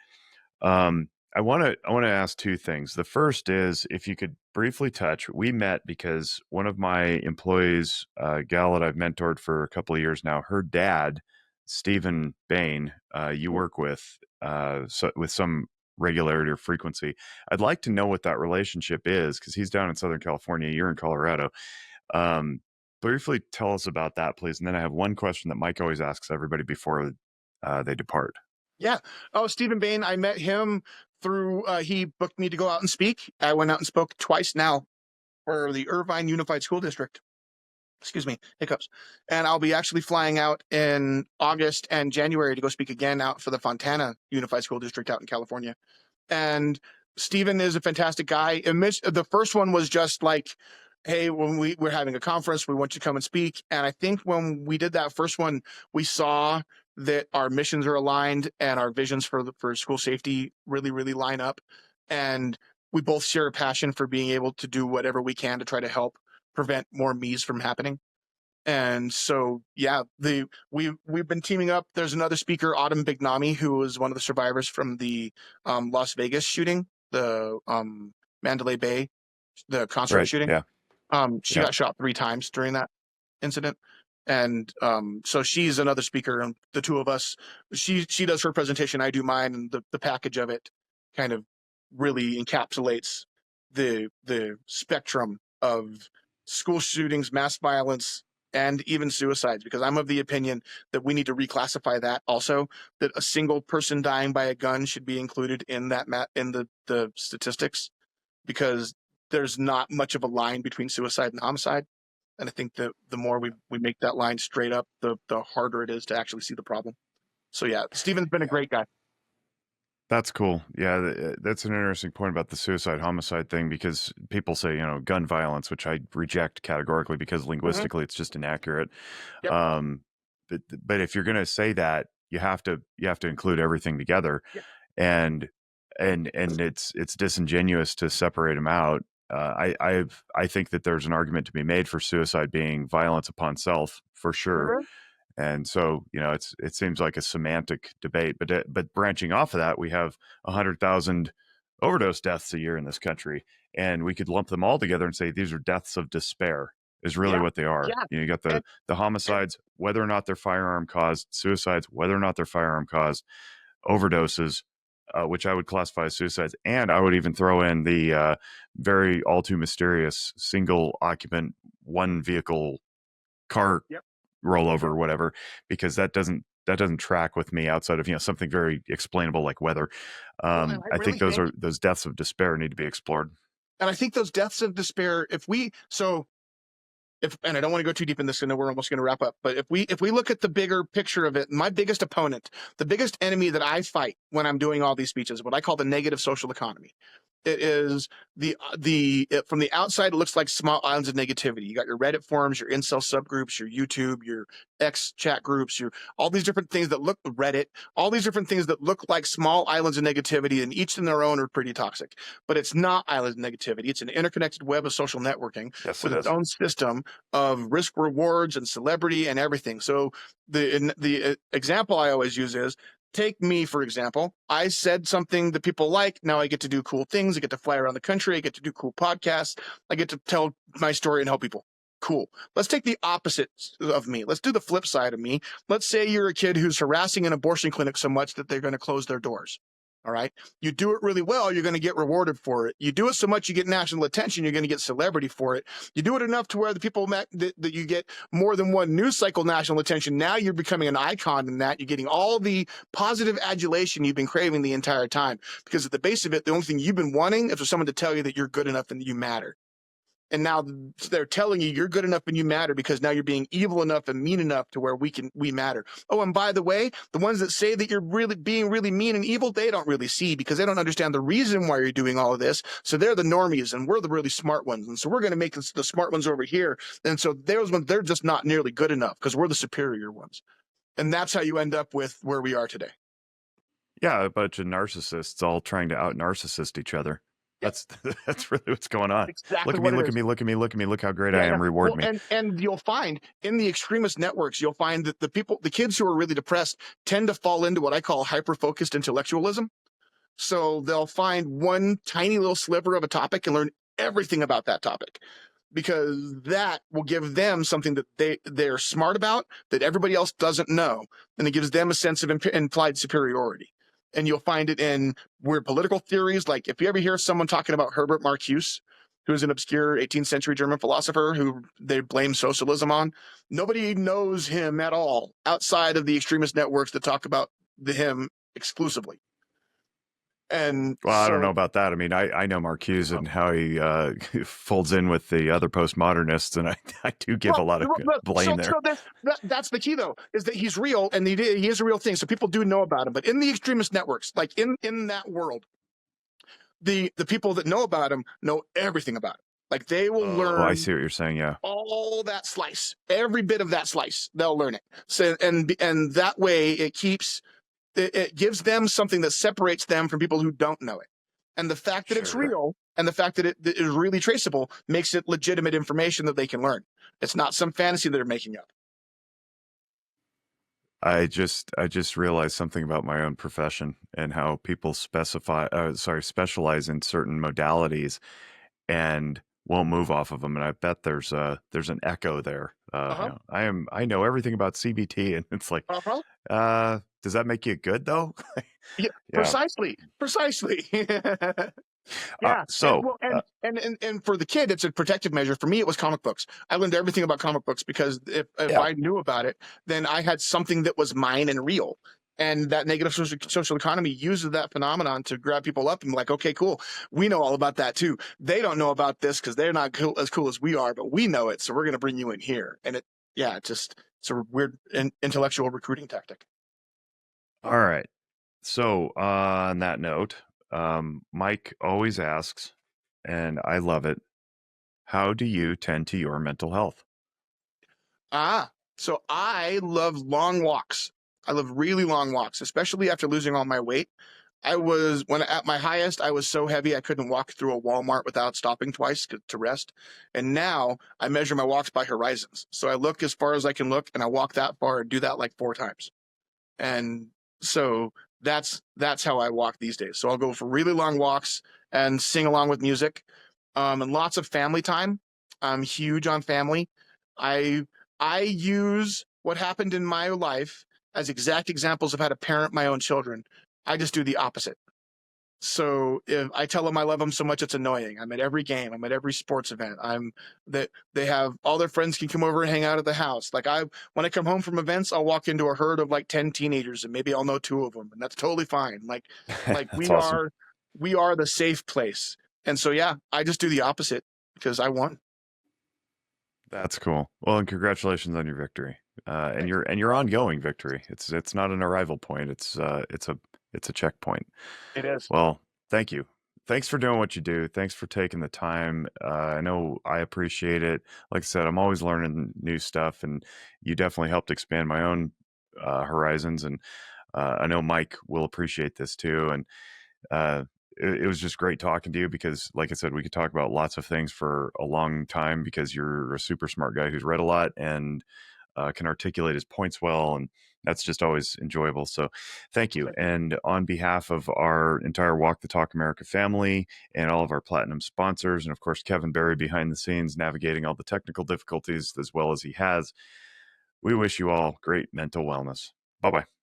I want to ask two things. The first is if you could briefly touch. We met because one of my employees, a gal that I've mentored for a couple of years now, her dad, Stephen Bain, you work with with some regularity or frequency. I'd like to know what that relationship is because he's down in Southern California. You're in Colorado. Briefly tell us about that, please. And then I have one question that Mike always asks everybody before they depart. Yeah. Oh, Stephen Bain, I met him through, he booked me to go out and speak. I went out and spoke twice now for the Irvine Unified School District. Excuse me, hiccups. And I'll be actually flying out in August and January to go speak again out for the Fontana Unified School District out in California. And Stephen is a fantastic guy. The first one was just like, hey, when we're having a conference, we want you to come and speak. And I think when we did that first one, we saw that our missions are aligned and our visions for school safety really, really line up. And we both share a passion for being able to do whatever we can to try to help prevent more me's from happening. And so, yeah, we've been teaming up. There's another speaker, Autumn Bignami, who was one of the survivors from the Las Vegas shooting, the Mandalay Bay, the concert shooting. Yeah. She got shot 3 times during that incident. And so she's another speaker, and the two of us, she does her presentation, I do mine, and the package of it kind of really encapsulates the spectrum of school shootings, mass violence, and even suicides, because I'm of the opinion that we need to reclassify that also, that a single person dying by a gun should be included in that in the statistics, because there's not much of a line between suicide and homicide. And I think that the more we make that line straight up, the harder it is to actually see the problem. So yeah, Stephen's been a great guy. That's cool. Yeah, that's an interesting point about the suicide homicide thing, because people say, gun violence, which I reject categorically because linguistically it's just inaccurate. Yep. But if you're going to say that, you have to include everything together. Yep. And it's disingenuous to separate them out. I think that there's an argument to be made for suicide being violence upon self, for sure. And so, it seems like a semantic debate, but branching off of that, we have 100,000 overdose deaths a year in this country, and we could lump them all together and say these are deaths of despair is really what they are. Yeah. You got the homicides, whether or not they're firearm caused, suicides, whether or not they're firearm caused, overdoses, which I would classify as suicides. And I would even throw in the very all too mysterious single occupant, one vehicle car rollover or whatever, because that doesn't track with me outside of something something very explainable like weather. I think those deaths of despair need to be explored. And I think those deaths of despair, and I don't want to go too deep in this, I know we're almost going to wrap up, but if we look at the bigger picture of it, my biggest opponent, the biggest enemy that I fight when I'm doing all these speeches, what I call the negative social economy, It is from the outside, it looks like small islands of negativity. You got your Reddit forums, your incel subgroups, your YouTube, your X chat groups, your all these different things that look Reddit, all these different things that look like small islands of negativity, and each in their own are pretty toxic. But it's not islands of negativity. It's an interconnected web of social networking Yes, with it its is. own system of risk rewards and celebrity and everything. So the example I always use is, take me, for example. I said something that people like. Now I get to do cool things. I get to fly around the country. I get to do cool podcasts. I get to tell my story and help people. Cool. Let's take the opposite of me. Let's do the flip side of me. Let's say you're a kid who's harassing an abortion clinic so much that they're going to close their doors. All right. You do it really well, you're going to get rewarded for it. You do it so much, you get national attention, you're going to get celebrity for it. You do it enough to where the people that you get more than one news cycle national attention. Now you're becoming an icon in that. You're getting all the positive adulation you've been craving the entire time. Because at the base of it, the only thing you've been wanting is for someone to tell you that you're good enough and that you matter. And now they're telling you you're good enough and you matter because now you're being evil enough and mean enough to where we matter. Oh, and by the way, the ones that say that you're really being really mean and evil, they don't really see because they don't understand the reason why you're doing all of this. So they're the normies and we're the really smart ones. And so we're going to make the smart ones over here. And so those ones, they're just not nearly good enough because we're the superior ones. And that's how you end up with where we are today. Yeah, a bunch of narcissists all trying to out narcissist each other. That's that's really what's going on. Exactly Look at me, what it look is. at me, look at me, look at me, look how great I am, reward Well, me. and you'll find in the extremist networks, you'll find that the kids who are really depressed tend to fall into what I call hyper-focused intellectualism. So they'll find one tiny little sliver of a topic and learn everything about that topic because that will give them something that they're smart about that everybody else doesn't know. And it gives them a sense of implied superiority. And you'll find it in weird political theories. Like if you ever hear someone talking about Herbert Marcuse, who is an obscure 18th century German philosopher who they blame socialism on, nobody knows him at all outside of the extremist networks that talk about him exclusively. And Well, I don't know about that. I mean, I know Marcuse and how he folds in with the other postmodernists, and I do give a lot of blame there. So that's the key, though, is that he's real and he is a real thing. So people do know about him. But in the extremist networks, like in that world, the people that know about him know everything about him. Like they will learn. Oh, I see what you're saying. Yeah, all that slice, every bit of that slice, they'll learn it. So and that way it gives them something that separates them from people who don't know it. And the fact that it's real and the fact that it is really traceable makes it legitimate information that they can learn. It's not some fantasy that they're making up. I just realized something about my own profession and how people specialize in certain modalities and won't move off of them. And I bet there's an echo there. You know, I know everything about CBT, and it's like, does that make you good though? Yeah, precisely. Yeah. And for the kid, it's a protective measure. For me, it was comic books. I learned everything about comic books because if I knew about it, then I had something that was mine and real. And that negative social economy uses that phenomenon to grab people up and be like, okay, cool. We know all about that too. They don't know about this because they're not as cool as we are, but we know it. So we're going to bring you in here. And it's a weird intellectual recruiting tactic. All right. So on that note, Mike always asks, and I love it, how do you tend to your mental health? So I love long walks. I love really long walks, especially after losing all my weight. When at my highest, I was so heavy I couldn't walk through a Walmart without stopping twice to rest. And now I measure my walks by horizons. So I look as far as I can look and I walk that far and do that like 4 times. And so that's how I walk these days. So I'll go for really long walks and sing along with music, and lots of family time. I'm huge on family. I use what happened in my life as exact examples of how to parent my own children. I just do the opposite. So if I tell them I love them so much, it's annoying. I'm at every game. I'm at every sports event. They have all their friends can come over and hang out at the house. Like when I come home from events, I'll walk into a herd of like 10 teenagers and maybe I'll know 2 of them, and that's totally fine. Like we awesome. are the safe place. And so, yeah, I just do the opposite because I won. That's cool. Well, and congratulations on your victory, and your ongoing victory. It's not an arrival point. It's a checkpoint. It is. Well, thank you Thanks for doing what you do. Thanks for taking the time. I know I appreciate it. Like I said, I'm always learning new stuff, and you definitely helped expand my own horizons. And I know Mike will appreciate this too. And uh, it was just great talking to you because, like I said, we could talk about lots of things for a long time because you're a super smart guy who's read a lot and can articulate his points well. And that's just always enjoyable. So thank you. And on behalf of our entire Walk the Talk America family and all of our platinum sponsors, and of course, Kevin Barry behind the scenes navigating all the technical difficulties as well as he has, we wish you all great mental wellness. Bye bye.